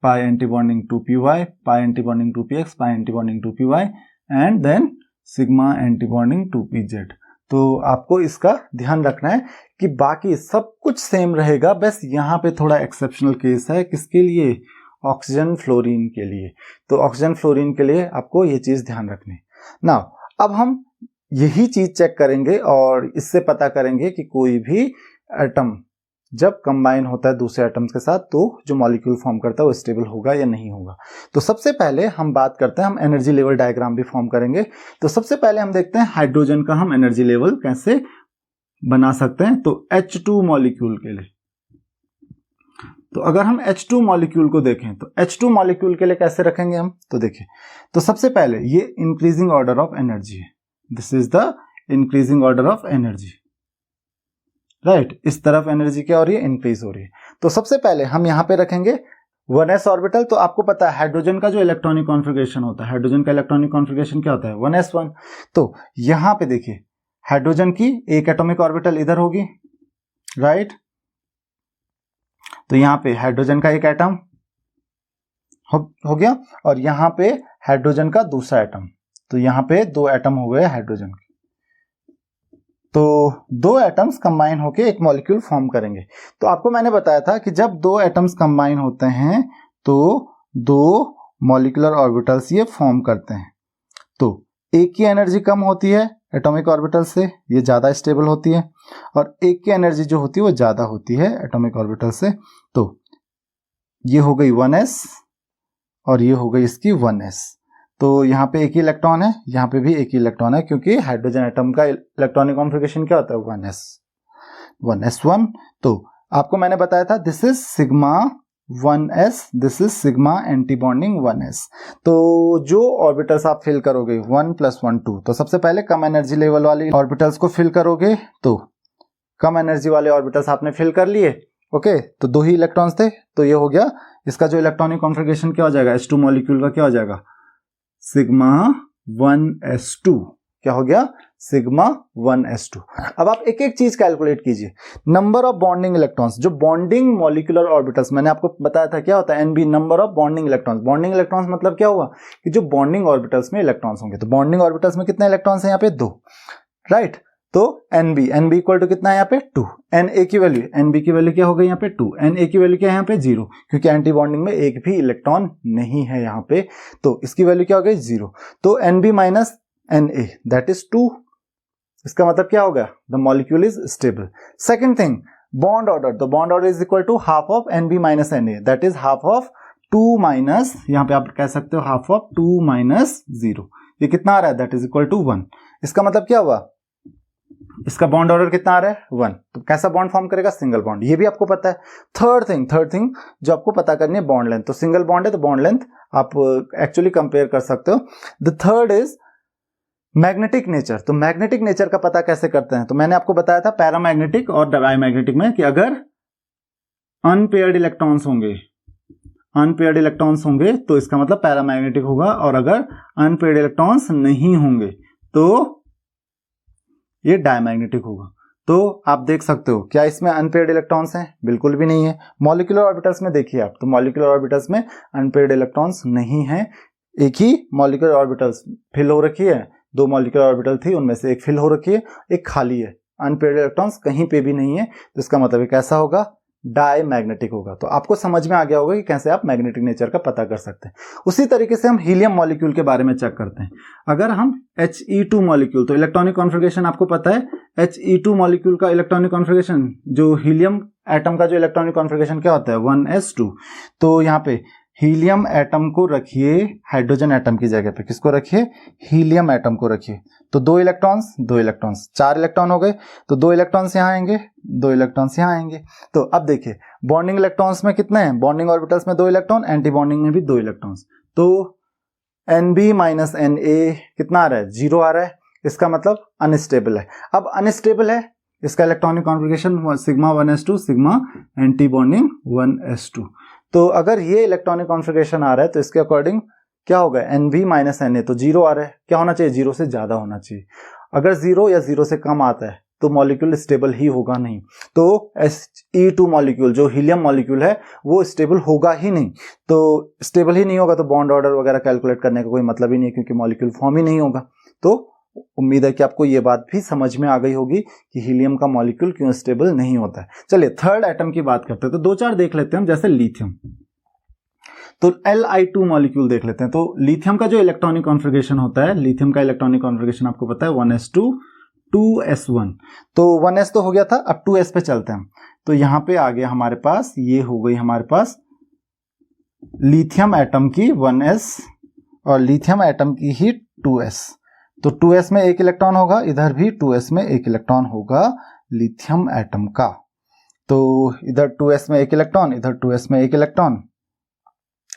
pi anti bonding 2py, pi anti bonding 2px, pi anti bonding 2py and then sigma anti bonding 2pz। तो आपको इसका ध्यान रखना है कि बाकी सब कुछ सेम रहेगा, बस यहाँ पे थोड़ा एक्सेप्शनल केस है। किसके लिए? ऑक्सीजन फ्लोरीन के लिए। तो ऑक्सीजन फ्लोरीन के लिए आपको ये चीज ध्यान रखनी है। नाउ अब हम यही चीज चेक करेंगे और इससे पता करेंगे कि कोई भी एटम जब कंबाइन होता है दूसरे एटम्स के साथ तो जो मॉलिक्यूल फॉर्म करता है वो स्टेबल होगा या नहीं होगा। तो सबसे पहले हम बात करते हैं, हम एनर्जी लेवल डायग्राम भी फॉर्म करेंगे। तो सबसे पहले हम देखते हैं हाइड्रोजन का हम एनर्जी लेवल कैसे बना सकते हैं। तो H2 मॉलिक्यूल के लिए, तो अगर हम H2 मॉलिक्यूल को देखें तो H2 मॉलिक्यूल के लिए कैसे रखेंगे हम, तो देखिए, तो सबसे पहले ये इंक्रीजिंग ऑर्डर ऑफ एनर्जी है, this is the increasing order of energy, right. इस तरफ एनर्जी क्या हो रही है? इंक्रीज हो रही है। तो सबसे पहले हम यहां पे रखेंगे 1s ऑर्बिटल। तो आपको पता है हाइड्रोजन का जो इलेक्ट्रॉनिक कॉन्फ़िगरेशन होता है, हाइड्रोजन का इलेक्ट्रॉनिक कॉन्फ़िगरेशन क्या होता है? 1s1। तो यहां पे देखिए हाइड्रोजन की एक एटॉमिक ऑर्बिटल इधर होगी, राइट। तो यहां पे हाइड्रोजन का एक एटम हो गया और यहां पे हाइड्रोजन का दूसरा एटम। तो यहां पे 2 एटम हो गए हाइड्रोजन के। तो 2 एटम्स कंबाइन होके एक मॉलिक्यूल फॉर्म करेंगे। तो आपको मैंने बताया था कि जब 2 एटम्स कंबाइन होते हैं तो 2 मॉलिक्यूलर ऑर्बिटल्स ये फॉर्म करते हैं। तो एक की एनर्जी कम होती है एटॉमिक ऑर्बिटल से, ये ज्यादा स्टेबल होती है, और एक की एनर्जी जो होती है वो ज्यादा होती है एटॉमिक ऑर्बिटल से। तो ये हो गई 1s और ये हो गई इसकी 1s। तो यहाँ पे एक ही इलेक्ट्रॉन है, यहाँ पे भी एक ही इलेक्ट्रॉन है, क्योंकि हाइड्रोजन एटम का इलेक्ट्रॉनिक कॉन्फ़िगरेशन क्या होता है? 1s1। तो आपको मैंने बताया था this is sigma 1s, this is sigma anti bonding 1s। तो जो ऑर्बिटल्स आप फिल करोगे 1 + 1 2, तो सबसे पहले कम एनर्जी लेवल वाली ऑर्बिटल्स को फिल करोगे। तो कम एनर्जी वाले ऑर्बिटल्स आपने फिल कर लिए, ओके। तो 2 ही इलेक्ट्रॉन्स थे, तो ये हो गया इसका जो इलेक्ट्रॉनिक कॉन्फ़िगरेशन क्या हो जाएगा? H2 मॉलिक्यूल का क्या हो जाएगा? Sigma 1s2। क्या हो गया? Sigma 1s2। अब आप एक एक चीज कैलकुलेट कीजिए। नंबर ऑफ बॉन्डिंग इलेक्ट्रॉन्स, जो बॉन्डिंग मॉलिक्यूलर ऑर्बिटल्स, मैंने आपको बताया था क्या होता है? NB, number of bonding electrons. Bonding electrons मतलब क्या हुआ कि जो बॉन्डिंग ऑर्बिटल्स में इलेक्ट्रॉन्स होंगे। तो बॉन्डिंग ऑर्बिटल्स में कितने इलेक्ट्रॉन्स हैं? यहाँ पे 2, राइट। तो NB इक्वल टू कितना है यहाँ पे? 2। Na की वैल्यू, NB की वैल्यू क्या हो गई यहाँ पे? 2। Na की वैल्यू क्या है यहाँ पे? 0, क्योंकि एंटी बॉन्डिंग में एक भी इलेक्ट्रॉन नहीं है यहाँ पे, तो इसकी वैल्यू क्या हो गई? 0। तो NB - Na दैट इज 2। इसका मतलब क्या होगा? The molecule is stable. Second thing, bond order. तो bond order is equal to half of NB - Na, that is half of 2 minus, यहाँ पे आप कह सकते हो हाफ ऑफ 2 - 0। ये कितना आ रहा है? That is equal to 1। इसका मतलब क्या हुआ? इसका बॉन्ड ऑर्डर कितना आ रहा है? 1। तो कैसा बॉन्ड फॉर्म करेगा? Single bond. ये भी आपको पता है। थर्ड थिंग जो आपको पता करनी है, बॉन्ड लेंथ। तो सिंगल बॉन्ड है तो बॉन्ड लेंथ आप एक्चुअली कंपेयर कर सकते हो। The third is magnetic nature. तो मैग्नेटिक नेचर का पता कैसे करते हैं? तो मैंने आपको बताया था पैरामैग्नेटिक और डायमैग्नेटिक में कि अगर अनपेयर्ड इलेक्ट्रॉन्स होंगे तो इसका मतलब पैरामैग्नेटिक होगा, और अगर अनपेयर्ड इलेक्ट्रॉन्स नहीं होंगे तो ये डायमैग्नेटिक होगा। तो आप देख सकते हो क्या इसमें अनपेयर्ड इलेक्ट्रॉन्स हैं? बिल्कुल भी नहीं है। मॉलिक्यूलर ऑर्बिटल्स में देखिए आप, तो मॉलिक्यूलर ऑर्बिटल्स में अनपेयर्ड इलेक्ट्रॉन्स नहीं है। एक ही मॉलिक्यूलर ऑर्बिटल्स फिल हो रखी है, 2 मॉलिक्यूलर ऑर्बिटल थी, उनमें से एक फिल हो रखी है, एक खाली है। अनपेयर्ड इलेक्ट्रॉन्स कहीं पे भी नहीं है, तो इसका मतलब कैसा होगा? डायमैग्नेटिक होगा। तो आपको समझ में आ गया होगा कि कैसे आप मैग्नेटिक नेचर का पता कर सकते हैं। उसी तरीके से हम हीलियम मॉलिक्यूल के बारे में चेक करते हैं। अगर हम He2 मॉलिक्यूल, तो इलेक्ट्रॉनिक कॉन्फ़िगरेशन आपको पता है, He2 मॉलिक्यूल का इलेक्ट्रॉनिक कॉन्फ़िगरेशन, जो हीलियम एटम का जो इलेक्ट्रॉनिक कॉन्फ़िगरेशन क्या होता है? 1s2। तो यहाँ पे हीलियम एटम को रखिए हाइड्रोजन एटम की जगह पे। किसको रखिए? हीलियम एटम को रखिए। तो 2 इलेक्ट्रॉन्स 4 इलेक्ट्रॉन हो गए। तो 2 इलेक्ट्रॉन्स यहाँ आएंगे, 2 इलेक्ट्रॉन्स यहाँ आएंगे। तो अब देखिए बॉन्डिंग इलेक्ट्रॉन्स में कितने हैं? बॉन्डिंग ऑर्बिटल्स में 2 इलेक्ट्रॉन, एंटी बॉन्डिंग में भी 2 इलेक्ट्रॉन्स। तो NB - Na कितना आ रहा है? 0 आ रहा है। इसका मतलब अनस्टेबल है। अब अनस्टेबल है, इसका electronic configuration sigma 1s2, sigma anti bonding 1s2। तो अगर ये इलेक्ट्रॉनिक कॉन्फ़िगरेशन आ रहा है तो इसके अकॉर्डिंग क्या होगा? NB - Na, तो 0 आ रहा है। क्या होना चाहिए? 0 से ज्यादा होना चाहिए। अगर 0 या 0 से कम आता है तो मॉलिक्यूल स्टेबल ही होगा नहीं। तो He2 मॉलिक्यूल, जो हीलियम मॉलिक्यूल है, वो स्टेबल होगा ही नहीं। तो स्टेबल ही नहीं होगा तो बॉन्ड ऑर्डर वगैरह कैलकुलेट करने का कोई मतलब ही नहीं है, क्योंकि मॉलिक्यूल फॉर्म ही नहीं होगा। तो उम्मीद है कि आपको ये बात भी समझ में आ गई होगी कि हीलियम का मॉलिक्यूल क्यों स्टेबल नहीं होता है। चलिए थर्ड एटम की बात करते हैं, तो दो चार देख लेते हैं हम, जैसे लिथियम। तो Li2 मॉलिक्यूल देख लेते हैं। तो लिथियम का जो इलेक्ट्रॉनिक कॉन्फ़िगरेशन होता है, लिथियम का इलेक्ट्रॉनिक कॉन्फ़िगरेशन आपको पता है 1s2 2s1। तो 1s तो हो गया था, अब 2s पे चलते हैं। तो यहां पे आ गया हमारे पास, ये हो गई हमारे पास लिथियम एटम की 1s और लिथियम एटम की ही 2s। तो 2s में एक इलेक्ट्रॉन होगा, इधर भी 2s में एक इलेक्ट्रॉन होगा लिथियम एटम का। तो इधर 2s में एक इलेक्ट्रॉन, इधर 2s में एक इलेक्ट्रॉन।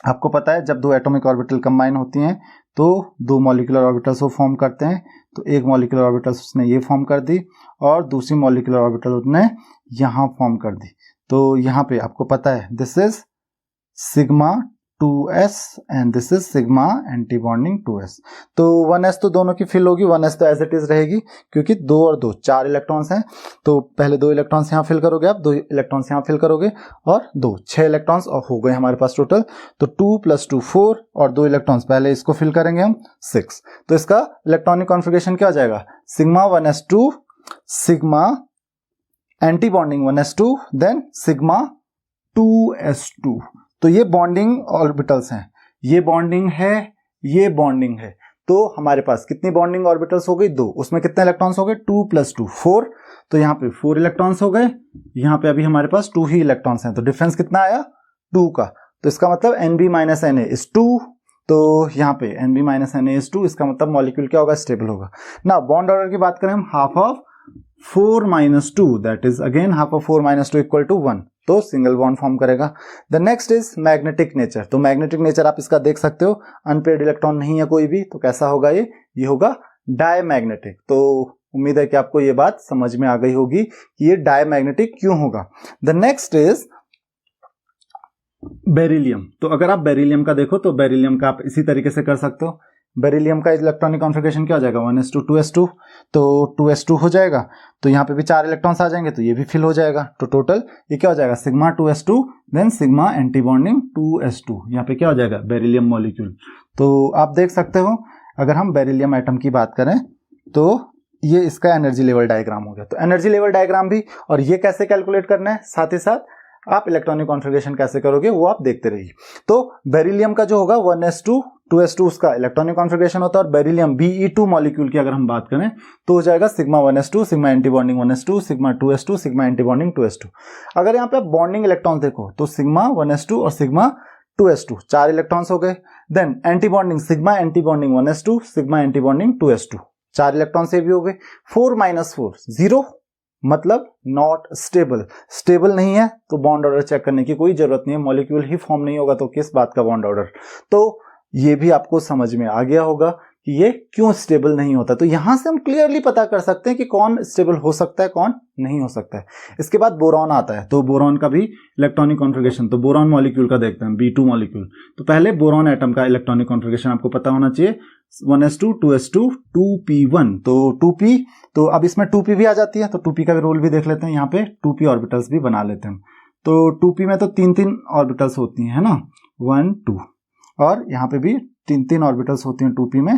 आपको पता है जब दो एटॉमिक ऑर्बिटल कंबाइन होती हैं तो दो मॉलिक्यूलर ऑर्बिटल्स वो फॉर्म करते हैं। तो एक मॉलिक्यूलर ऑर्बिटल्स उसने ये फॉर्म कर दी और दूसरी मॉलिक्यूलर ऑर्बिटल उसने यहाँ फॉर्म कर दी। तो यहाँ पे आपको पता है this is sigma 2s and this is sigma anti bonding 2s। तो 1s तो दोनों की फिल होगी, 1s तो एज इट इज रहेगी क्योंकि 2 और 2 4 इलेक्ट्रॉन्स हैं। तो पहले 2 इलेक्ट्रॉन्स यहाँ फिल करोगे, आप 2 इलेक्ट्रॉन्स यहाँ फिल करोगे और 2 6 इलेक्ट्रॉन्स और हो गए हमारे पास टोटल। तो 2 + 2 4 और 2 इलेक्ट्रॉन्स, पहले इसको फिल करेंगे हम 6। तो इसका इलेक्ट्रॉनिक कॉन्फ़िगरेशन क्या हो जाएगा, sigma 1s2 sigma anti bonding 1s2 then sigma 2s2। तो ये बॉन्डिंग ऑर्बिटल्स हैं, ये बॉन्डिंग है, ये बॉन्डिंग है। तो हमारे पास कितनी बॉन्डिंग ऑर्बिटल्स हो गई, 2। उसमें कितने इलेक्ट्रॉन्स हो गए, 2 + 2 4। तो यहाँ पे 4 इलेक्ट्रॉन्स हो गए, यहाँ पे अभी हमारे पास 2 ही इलेक्ट्रॉन्स हैं। तो डिफरेंस कितना आया, 2 का। तो इसका मतलब Nb - Na is 2। तो यहाँ पे Nb - Na is 2, इसका मतलब मॉलिक्यूल क्या होगा, स्टेबल होगा ना। बॉन्ड ऑर्डर की बात करें हम, half of 4 - 2 that is again half of 4 - 2 = 1। तो सिंगल बॉन्ड फॉर्म करेगा। The next is magnetic nature. तो मैग्नेटिक नेचर आप इसका देख सकते हो, अनपेयर्ड इलेक्ट्रॉन नहीं है कोई भी, तो कैसा होगा ये होगा डायमैग्नेटिक। तो उम्मीद है कि आपको ये बात समझ में आ गई होगी कि ये डायमैग्नेटिक क्यों होगा। The next is beryllium. तो अगर आप बेरिलियम का देखो तो बेरिलियम का आप इसी तरीके से कर सकते हो। बेरिलियम का इलेक्ट्रॉनिक कॉन्फ़िगरेशन क्या हो जाएगा, 1s2 2s2। तो 2s2 हो जाएगा, तो यहाँ पे भी 4 इलेक्ट्रॉन्स आ जाएंगे, तो ये भी फिल हो जाएगा। तो टोटल ये क्या हो जाएगा, sigma 2s2 then sigma anti bonding 2s2। यहाँ पे क्या हो जाएगा, बेरिलियम मॉलिक्यूल। तो आप देख सकते हो अगर हम बेरिलियम एटम की बात करें तो ये इसका एनर्जी लेवल डायग्राम हो गया। तो एनर्जी लेवल डायग्राम भी, और ये कैसे कैलकुलेट करना है, साथ ही साथ आप इलेक्ट्रॉनिक कॉन्फ़िगरेशन कैसे करोगे वो आप देखते रहिए। तो बेरिलियम का जो होगा 1s2 2s2 उसका इलेक्ट्रॉनिक कॉन्फ़िगरेशन होता है। और बेरिलियम Be2 मॉलिक्यूल की अगर हम बात करें तो हो जाएगा sigma 1s2 sigma anti bonding 1s2 sigma 2s2 sigma anti bonding 2s2। अगर यहाँ पे आप बॉन्डिंग इलेक्ट्रॉन देखो तो सिग्मा 1s2 और सिग्मा 2s2 4 इलेक्ट्रॉन्स हो गए। Then anti bonding sigma anti bonding 1s2 sigma anti bonding 2s2 4 electron से भी हो गए। 4 - 4 0 मतलब नॉट स्टेबल, स्टेबल नहीं है तो बॉन्ड ऑर्डर चेक करने की कोई जरूरत नहीं है, मॉलिक्यूल ही फॉर्म नहीं होगा तो किस बात का बॉन्ड ऑर्डर। तो ये भी आपको समझ में आ गया होगा कि ये क्यों स्टेबल नहीं होता। तो यहां से हम क्लियरली पता कर सकते हैं कि कौन स्टेबल हो सकता है कौन नहीं हो सकता है। इसके बाद बोरॉन आता है, तो बोरॉन का भी इलेक्ट्रॉनिक कॉन्फ़िगरेशन, तो बोरॉन मॉलिक्यूल का देखते हैं, B2 मॉलिक्यूल। तो पहले बोरॉन एटम का इलेक्ट्रॉनिक कॉन्फ़िगरेशन आपको पता होना चाहिए, 1s2 2s2 2p1। तो 2p, तो अब इसमें 2p भी आ जाती है, तो 2p का रोल भी देख लेते हैं। यहाँ पे 2p ऑर्बिटल्स भी बना लेते हैं। तो 2p में तो 3 ऑर्बिटल्स होती हैं, है ना, 1 2, और यहाँ पे भी 3 ऑर्बिटल्स होती हैं 2p में,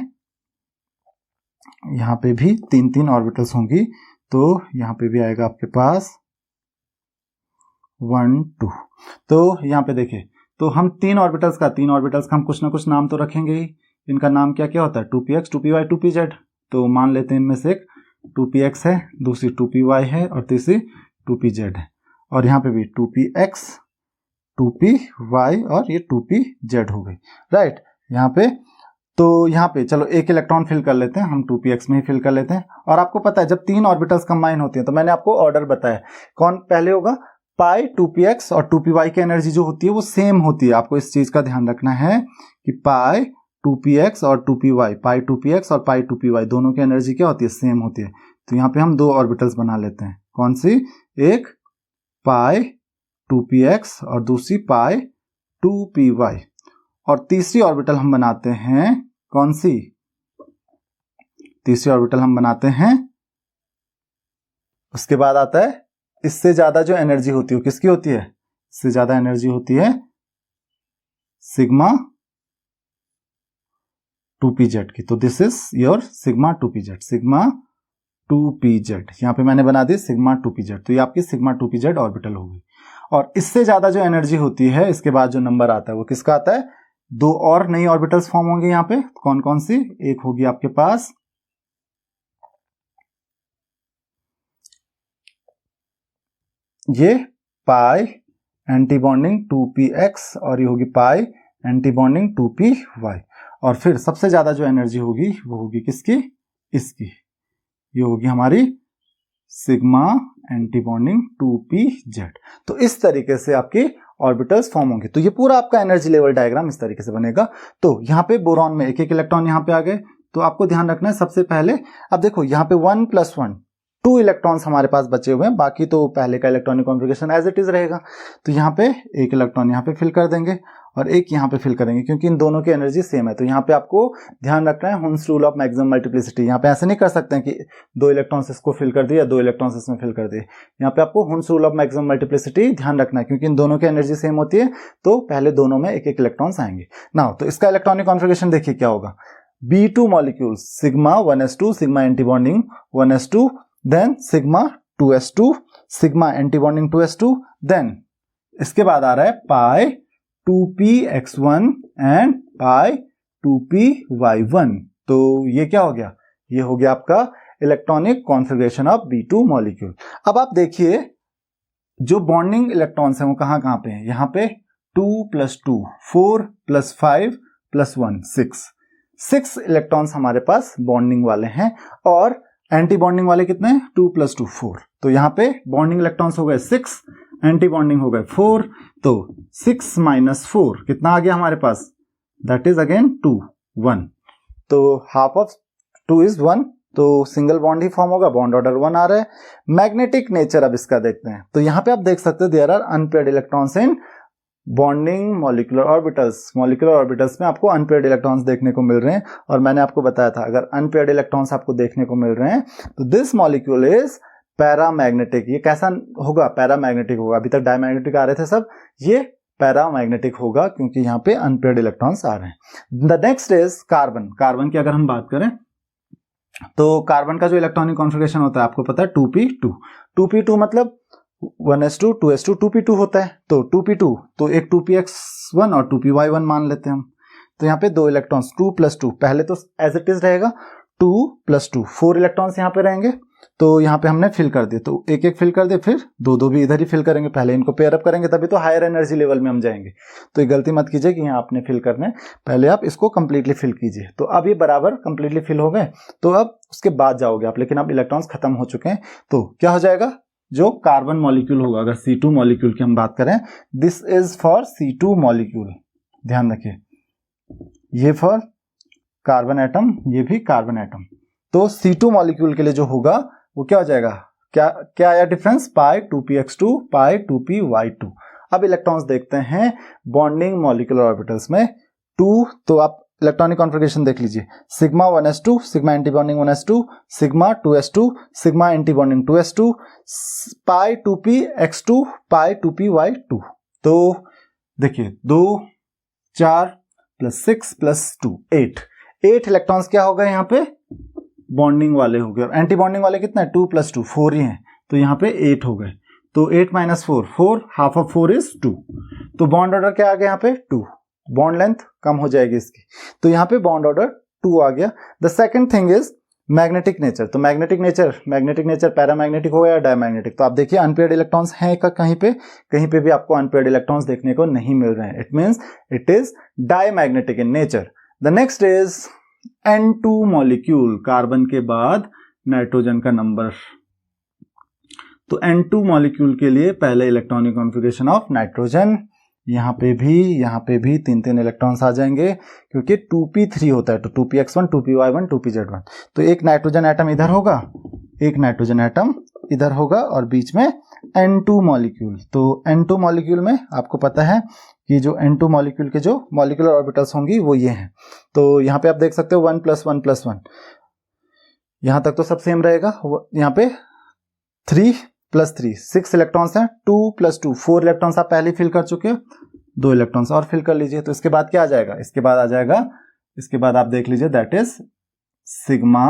यहाँ पे भी 3 ऑर्बिटल्स होंगी। तो यहाँ पे भी आएगा आपके पास 1 2। तो यहाँ पे देखिए, तो हम 3 ऑर्बिटल्स का हम कुछ ना कुछ नाम तो रखेंगे ही। इनका नाम क्या क्या होता है, 2px 2py 2pz। तो मान लेते हैं इनमें से एक 2px है, दूसरी 2py है और तीसरी 2pz है। और यहाँ पे भी 2px 2py और ये 2pz हो गई, राइट। यहाँ पे तो यहाँ पे चलो एक इलेक्ट्रॉन फिल कर लेते हैं, हम 2px में ही फिल कर लेते हैं। और आपको पता है जब 3 ऑर्बिटल्स कंबाइन होती हैं तो मैंने आपको ऑर्डर बताया, कौन पहले होगा, पाई 2px और 2py की एनर्जी जो होती है वो सेम होती है। आपको इस चीज का ध्यान रखना है कि पाई 2px और 2py, पाई 2px और पाई 2py दोनों की एनर्जी क्या होती है, सेम होती है। तो यहाँ पे हम 2 ऑर्बिटल्स बना लेते हैं, कौन सी, एक पाई 2px और दूसरी पाई 2py। और तीसरी ऑर्बिटल हम बनाते हैं, कौन सी, तीसरी ऑर्बिटल हम बनाते हैं, उसके बाद आता है इससे ज्यादा जो एनर्जी होती है किसकी होती है, इससे ज्यादा एनर्जी होती है सिग्मा 2pz की। तो this is your sigma 2pz, sigma 2pz। यहाँ पे मैंने बना दी सिग्मा 2pz, तो ये आपकी सिग्मा 2pz ऑर्बिटल होगी। और इससे ज्यादा जो एनर्जी होती है, इसके बाद जो नंबर आता है वो किसका आता है? दो और नई ऑर्बिटल्स फॉर्म होंगे यहाँ पे। कौन कौन सी? एक होगी आपके पास ये पाई एंटी बॉन्डिंग 2px और ये होगी पाई एंटी बॉन्डिंग 2py। और फिर सबसे ज्यादा जो एनर्जी होगी वो होगी किसकी? इसकी। ये होगी हमारी सिग्मा एंटी बॉन्डिंग 2pz। तो इस तरीके से आपकी ऑर्बिटल्स फॉर्म होंगे। तो ये पूरा आपका एनर्जी लेवल डायग्राम इस तरीके से बनेगा। तो यहाँ पे बोरॉन में एक एक इलेक्ट्रॉन यहाँ पे आ गए। तो आपको ध्यान रखना है सबसे पहले, अब देखो यहाँ पे 1 + 1 2 इलेक्ट्रॉन्स हमारे पास बचे हुए हैं, बाकी तो पहले का electronic configuration as it is रहेगा। तो यहाँ पे एक इलेक्ट्रॉन यहाँ पे फिल कर देंगे और एक यहाँ पे फिल करेंगे, क्योंकि इन दोनों की एनर्जी सेम है। तो यहाँ पे आपको ध्यान रखना है Hund's rule of maximum multiplicity. यहाँ पे ऐसे नहीं कर सकते हैं कि 2 इलेक्ट्रॉन्स इसको फिल कर दिए या 2 इलेक्ट्रॉन्स इसमें फिल कर दिए। यहाँ पे आपको Hund's rule of maximum multiplicity ध्यान रखना है, क्योंकि इन दोनों की एनर्जी सेम होती है। तो पहले दोनों में एक एक इलेक्ट्रॉन्स आएंगे। नाउ तो इसका इलेक्ट्रॉनिक कॉन्फ़िगरेशन देखिए क्या होगा। B2 molecule sigma 1s2 sigma anti bonding 1s2, then sigma 2s2 sigma anti bonding 2s2, then इसके बाद आ रहा है पाई 2px1 एंड पाई 2py1। तो ये क्या हो गया? ये हो गया आपका electronic configuration of B2 molecule. अब आप देखिए जो बॉन्डिंग इलेक्ट्रॉन्स हैं वो कहां कहां पे हैं। यहाँ पे 2 + 2 4 + 5 + 1 6 इलेक्ट्रॉन्स हमारे पास बॉन्डिंग वाले हैं। और एंटी बॉन्डिंग वाले कितने हैं? 2 + 2 4। तो यहाँ पे बॉन्डिंग इलेक्ट्रॉन्स हो गए 6, एंटी बॉन्डिंग हो गए 4। तो 6 - 4 कितना आ गया हमारे पास? That is again 2 1। तो हाफ ऑफ 2 इज 1, तो सिंगल बॉन्ड ही फॉर्म होगा, बॉन्ड ऑर्डर 1 आ रहा है। मैग्नेटिक नेचर अब इसका देखते हैं। तो यहाँ पे आप देख सकते हो there are unpaired electrons in bonding molecular orbitals. Molecular orbitals में आपको अनपेयर्ड इलेक्ट्रॉन्स देखने को मिल रहे हैं। और मैंने आपको बताया था अगर अनपेयर्ड इलेक्ट्रॉन्स आपको देखने को मिल रहे हैं तो दिस मॉलिक्यूल इज पैरामैग्नेटिक। ये कैसा होगा? पैरामैग्नेटिक होगा। अभी तक डायमैग्नेटिक आ रहे थे सब, ये पैरामैग्नेटिक होगा क्योंकि यहाँ पे अनपेयर्ड इलेक्ट्रॉन्स आ रहे हैं। The next is carbon. Carbon की अगर हम बात करें तो कार्बन का जो इलेक्ट्रॉनिक कॉन्फ़िगरेशन होता है आपको पता है 2p2। 2p2 मतलब 1s2 2s2 2p2 होता है। तो 2p2 तो एक 2px1 और 2py1 मान लेते हैं हम। तो यहाँ पे 2 इलेक्ट्रॉन्स 2 + 2, पहले तो एज इट इज रहेगा 2 + 2 4 इलेक्ट्रॉन्स यहाँ पे रहेंगे। तो यहाँ पे हमने फिल कर दिए, तो एक एक फिल कर दिए, फिर 2 भी इधर ही फिल करेंगे। पहले इनको पेयर अप करेंगे तभी तो हायर एनर्जी लेवल में हम जाएंगे। तो ये गलती मत कीजिए कि यहाँ आपने फिल करना है, पहले आप इसको कंप्लीटली फिल कीजिए। तो अब ये बराबर कंप्लीटली फिल हो गए, तो अब उसके बाद जाओगे आप, लेकिन अब इलेक्ट्रॉन्स खत्म हो चुके हैं। तो क्या हो जाएगा? जो कार्बन मॉलिक्यूल होगा, अगर C2 मॉलिक्यूल की हम बात करें, this is for C2 molecule. ध्यान रखिए, ये फॉर कार्बन एटम, ये भी कार्बन एटम। तो C2 मॉलिक्यूल के लिए जो होगा वो क्या हो जाएगा? क्या आया डिफरेंस? पाई 2px2 पाई 2py2। अब इलेक्ट्रॉन्स देखते हैं बॉन्डिंग मॉलिक्यूलर ऑर्बिटल्स में 2। तो आप इलेक्ट्रॉनिक कॉन्फ़िगरेशन देख लीजिए, sigma 1s2 sigma anti bonding 1s2 sigma 2s2 sigma anti bonding 2s2 पाई 2px2 पाई 2py2। तो देखिए 2 4 + 6 + 2 8 इलेक्ट्रॉन्स क्या हो गए यहाँ पे? बॉन्डिंग वाले हो गए। और एंटी बॉन्डिंग वाले कितना है? 2 + 2 4 ही हैं, तो यहाँ पे 8 हो गए। तो 8 - 4 4, हाफ ऑफ 4 इज 2। तो बॉन्ड ऑर्डर क्या आ गया यहाँ पे? 2। बॉन्ड लेंथ कम हो जाएगी इसकी, तो यहाँ पे बॉन्ड ऑर्डर 2 आ गया। The second thing is magnetic nature. तो मैग्नेटिक नेचर पैरामैग्नेटिक हो या डायमैग्नेटिक। तो आप देखिए अनपेयर्ड इलेक्ट्रॉन्स हैं कहीं पे भी आपको अनपेयर्ड इलेक्ट्रॉन्स देखने को नहीं मिल रहे हैं। It means it is diamagnetic in nature. The next is N2 molecule. Carbon के बाद नाइट्रोजन का नंबर। तो N2 मॉलिक्यूल के लिए पहले इलेक्ट्रॉनिक कॉन्फ़िगरेशन ऑफ नाइट्रोजन। यहाँ पे भी 3 इलेक्ट्रॉन्स आ जाएंगे क्योंकि 2p3 होता है। तो 2px1 2py1 2pz1। तो एक नाइट्रोजन एटम इधर होगा, एक नाइट्रोजन एटम इधर होगा और बीच में N2 मॉलिक्यूल। तो N2 मॉलिक्यूल में आपको पता है कि जो N2 मॉलिक्यूल के जो मॉलिक्यूलर ऑर्बिटल्स होंगी वो ये हैं। तो यहाँ पे आप देख सकते हो 1 + 1 + 1, यहाँ तक तो सब सेम रहेगा। यहाँ पे 3 + 3 6 इलेक्ट्रॉन्स हैं। 2 + 2 4 इलेक्ट्रॉन्स आप पहले फिल कर चुके हो, 2 इलेक्ट्रॉन्स और फिल कर लीजिए। तो इसके बाद क्या आ जाएगा? इसके बाद आ जाएगा इसके बाद आप देख लीजिए दैट इज सिग्मा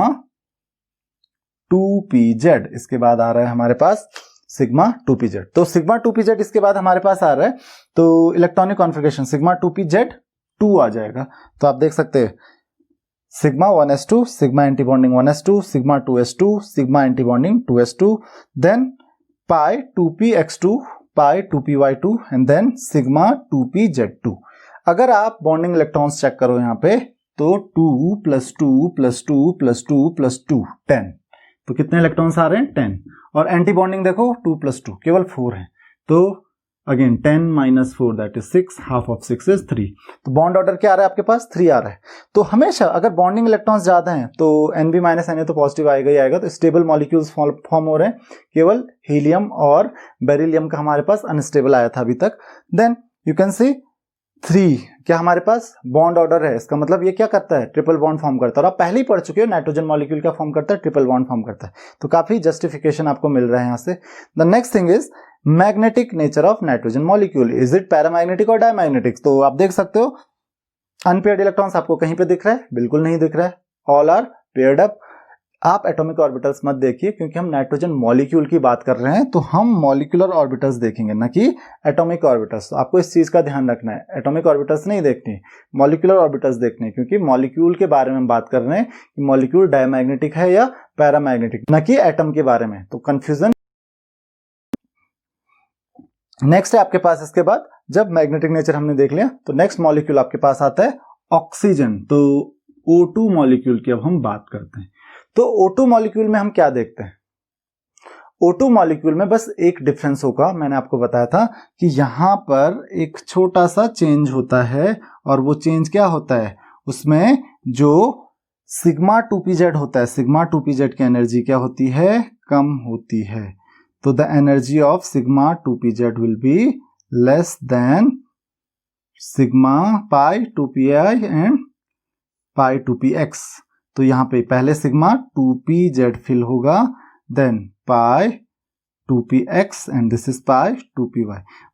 2pz। इसके बाद आ रहा है हमारे पास सिग्मा 2pz। तो सिग्मा 2pz इसके बाद हमारे पास आ रहा है, तो इलेक्ट्रॉनिक कॉन्फ़िगरेशन सिग्मा 2pz 2 आ जाएगा। तो आप देख सकते हैं sigma 1s2, sigma antibonding 1s2, sigma 2s2, sigma antibonding 2s2, then pi 2px2, pi 2py2 and then sigma 2pz2। अगर आप बॉन्डिंग इलेक्ट्रॉन्स चेक करो यहाँ पे तो 2 + 2 + 2 + 2 + 2 10, तो कितने इलेक्ट्रॉन्स आ रहे हैं 10। और एंटी बॉन्डिंग देखो 2 + 2 केवल 4 है, तो again 10 - 4 that is 6, half of 6 is 3। तो बॉन्ड ऑर्डर क्या आ रहा है आपके पास 3 आ रहा है। तो हमेशा अगर बॉन्डिंग इलेक्ट्रॉन्स ज्यादा हैं तो Nb - Na तो पॉजिटिव आएगा ही आएगा, तो स्टेबल मॉलिक्यूल्स फॉर्म हो रहे हैं। केवल हीलियम और बेरिलियम का हमारे पास अनस्टेबल आया था अभी तक। देन यू कैन सी 3 क्या हमारे पास बॉन्ड ऑर्डर है, इसका मतलब ये क्या करता है ट्रिपल बॉन्ड फॉर्म करता है। और आप पहले ही पढ़ चुके हो नाइट्रोजन मॉलिक्यूल क्या फॉर्म करता है, ट्रिपल बॉन्ड फॉर्म करता है। तो काफी जस्टिफिकेशन आपको मिल रहा है यहाँ से। The next thing is magnetic nature of nitrogen molecule, is it paramagnetic और डायमैग्नेटिक। तो आप देख सकते हो अनपेयर्ड इलेक्ट्रॉन्स आपको कहीं पे दिख रहा है, बिल्कुल नहीं दिख रहा है, ऑल आर पेयर्ड अप। आप एटॉमिक ऑर्बिटल्स मत देखिए क्योंकि हम नाइट्रोजन मॉलिक्यूल की बात कर रहे हैं, तो हम मॉलिक्यूलर ऑर्बिटल्स देखेंगे ना कि एटॉमिक ऑर्बिटल्स। तो आपको इस चीज का ध्यान रखना है, एटॉमिक ऑर्बिटल्स नहीं देखनी, मॉलिक्यूलर ऑर्बिटल्स देखने, क्योंकि मॉलिक्यूल के बारे में हम बात कर रहे हैं कि मॉलिक्यूल डायमैग्नेटिक है या पैरामैग्नेटिक, न कि एटम के बारे में। तो कंफ्यूजन। नेक्स्ट है आपके पास, इसके बाद जब मैग्नेटिक नेचर हमने देख लिया तो नेक्स्ट मॉलिक्यूल आपके पास आता है ऑक्सीजन। तो O2 मॉलिक्यूल की अब हम बात करते हैं। तो O2 मॉलिक्यूल में हम क्या देखते हैं, O2 मॉलिक्यूल में बस एक डिफरेंस होगा, मैंने आपको बताया था कि यहां पर एक छोटा सा चेंज होता है, और वो चेंज क्या होता है, उसमें जो सिग्मा 2pz होता है, सिग्मा 2pz की एनर्जी क्या होती है, कम होती है। तो the energy of sigma 2pz will be less than sigma pi 2pi and pi 2px। तो यहां पे पहले सिग्मा 2pz फिल होगा, then pi 2px and this is pi 2py।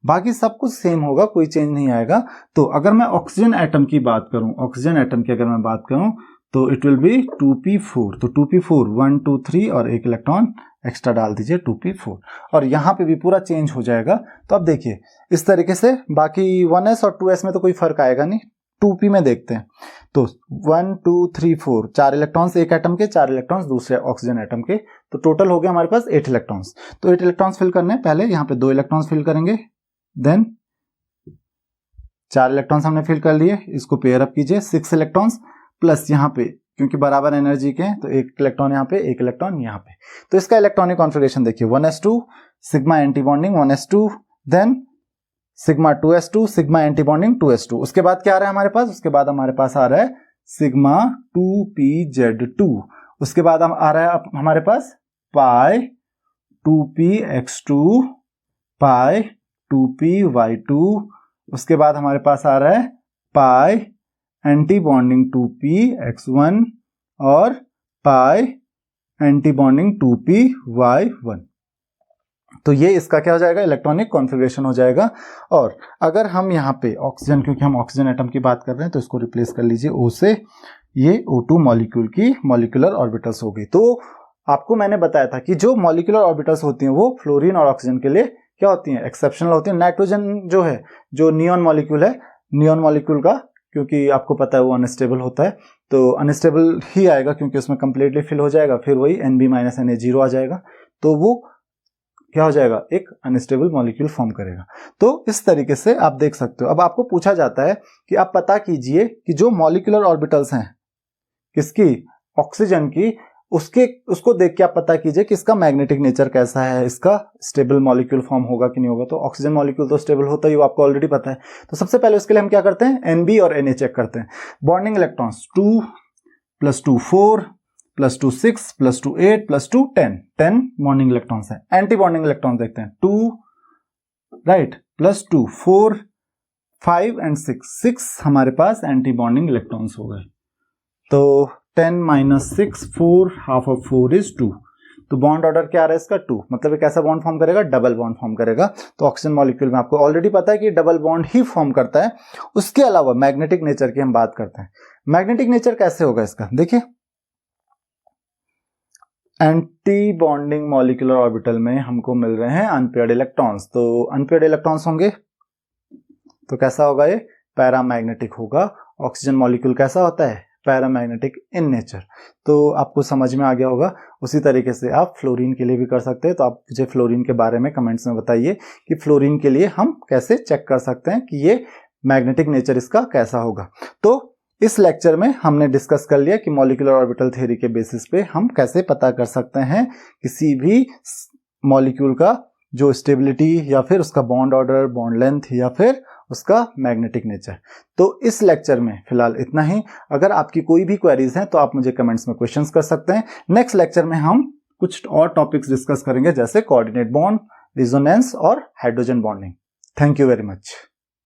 बाकी सब कुछ सेम होगा, कोई चेंज नहीं आएगा। तो अगर मैं ऑक्सीजन एटम की बात करूं, ऑक्सीजन एटम की अगर मैं बात करूं तो इट विल बी 2p4। तो 2p4 1 2 3 और एक इलेक्ट्रॉन एक्स्ट्रा डाल दीजिए 2p4, और यहां पे भी पूरा चेंज हो जाएगा। तो अब देखिए इस तरीके से, बाकी 1s और 2s में तो कोई फर्क आएगा नहीं। 2p में देखते हैं तो 1 2 3 4 4 इलेक्ट्रॉन्स एक एटम के, 4 इलेक्ट्रॉन्स दूसरे ऑक्सीजन एटम के, तो टोटल हो गया हमारे पास 8 इलेक्ट्रॉन्स। तो 8 इलेक्ट्रॉन्स फिल करने पहले यहाँ पे 2 इलेक्ट्रॉन्स फिल करेंगे, देन 4 इलेक्ट्रॉन्स हमने फिल कर लिए, इसको पेयर अप कीजिए 6 इलेक्ट्रॉन्स प्लस यहाँ पे क्योंकि बराबर एनर्जी के हैं तो एक इलेक्ट्रॉन यहाँ पे एक इलेक्ट्रॉन यहाँ पे। तो इसका इलेक्ट्रॉनिक कॉन्फ़िगरेशन देखिए 1s2 sigma antibonding 1s2, then sigma 2s2 sigma antibonding 2s2। उसके बाद क्या आ रहा है हमारे पास, उसके बाद हमारे पास आ रहा है सिग्मा 2pz2। उसके बाद आ रहा है हमारे पास पाई 2px2 पाई 2py2। उसके बाद हमारे पास आ रहा है पाई एंटी बॉन्डिंग 2px1 और पाई एंटी बॉन्डिंग 2py1। तो ये इसका क्या हो जाएगा, इलेक्ट्रॉनिक कॉन्फ़िगरेशन हो जाएगा। और अगर हम यहाँ पे ऑक्सीजन, क्योंकि हम ऑक्सीजन एटम की बात कर रहे हैं तो इसको रिप्लेस कर लीजिए O से, ये O2 मॉलिक्यूल की मॉलिक्यूलर ऑर्बिटल्स हो गई। तो आपको मैंने बताया था कि जो मॉलिक्यूलर ऑर्बिटल्स होती हैं वो फ्लोरीन और ऑक्सीजन के लिए क्या होती हैं, एक्सेप्शनल होती हैं। नाइट्रोजन जो है, जो नियॉन मॉलिक्यूल है, नियॉन मॉलिक्यूल का क्योंकि आपको पता है वो अनस्टेबल होता है, तो अनस्टेबल ही आएगा क्योंकि उसमें कंप्लीटली फिल हो जाएगा, फिर वही Nb - Na 0 आ जाएगा, तो वो क्या हो जाएगा, एक अनस्टेबल मॉलिक्यूल फॉर्म करेगा। तो इस तरीके से आप देख सकते हो। अब आपको पूछा जाता है कि आप पता कीजिए कि जो मॉलिक्यूलर ऑर्बिटल्स हैं किसकी, ऑक्सीजन की, उसको देख के आप पता कीजिए कि इसका मैग्नेटिक नेचर कैसा है, इसका स्टेबल मॉलिक्यूल फॉर्म होगा कि नहीं होगा। तो ऑक्सीजन मॉलिक्यूल तो स्टेबल होता ही, वो आपको ऑलरेडी पता है। तो सबसे पहले उसके लिए हम क्या करते हैं, Nb और Na चेक करते हैं। बॉन्डिंग इलेक्ट्रॉन्स 2 + 2 4 + 2 6 + 2 8 + 2 10 बॉन्डिंग इलेक्ट्रॉन्स है। एंटी बॉन्डिंग इलेक्ट्रॉन्स देखते हैं 2 राइट + 2 4 5 एंड 6 हमारे पास एंटी बॉन्डिंग इलेक्ट्रॉन्स हो गए। तो 10 - 6 4, हाफ ऑफ 4 इज 2। तो बॉन्ड ऑर्डर क्या आ रहा है इसका 2, मतलब ये कैसा बॉन्ड फॉर्म करेगा, डबल बॉन्ड फॉर्म करेगा। तो ऑक्सीजन मॉलिक्यूल में आपको ऑलरेडी पता है कि डबल बॉन्ड ही फॉर्म करता है। उसके अलावा मैग्नेटिक नेचर की हम बात करते हैं। मैग्नेटिक नेचर कैसे होगा इसका, देखिए एंटी बॉन्डिंग मॉलिक्यूलर ऑर्बिटल में हमको मिल रहे हैं अनपेयर्ड इलेक्ट्रॉन्स, तो अनपेयर्ड इलेक्ट्रॉन्स होंगे तो कैसा होगा, ये पैरामैग्नेटिक होगा। ऑक्सीजन मॉलिक्यूल कैसा होता है, पैरामैग्नेटिक इन नेचर। तो आपको समझ में आ गया होगा। उसी तरीके से आप फ्लोरीन के लिए भी कर सकते हैं। तो आप मुझे फ्लोरीन के बारे में कमेंट्स में बताइए कि फ्लोरीन के लिए हम कैसे चेक कर सकते हैं कि ये मैग्नेटिक नेचर इसका कैसा होगा। तो इस लेक्चर में हमने डिस्कस कर लिया कि मॉलिक्यूलर ऑर्बिटल थ्योरी के बेसिस पे हम कैसे पता कर सकते हैं किसी भी मॉलिक्यूल का जो स्टेबिलिटी या फिर उसका बॉन्ड ऑर्डर, बॉन्ड लेंथ या फिर उसका मैग्नेटिक नेचर। तो इस लेक्चर में फिलहाल इतना ही। अगर आपकी कोई भी क्वेरीज हैं तो आप मुझे कमेंट्स में क्वेश्चंस कर सकते हैं। नेक्स्ट लेक्चर में हम कुछ और टॉपिक्स डिस्कस करेंगे जैसे कोऑर्डिनेट बॉन्ड, रिजोनेंस और hydrogen bonding. Thank you very much.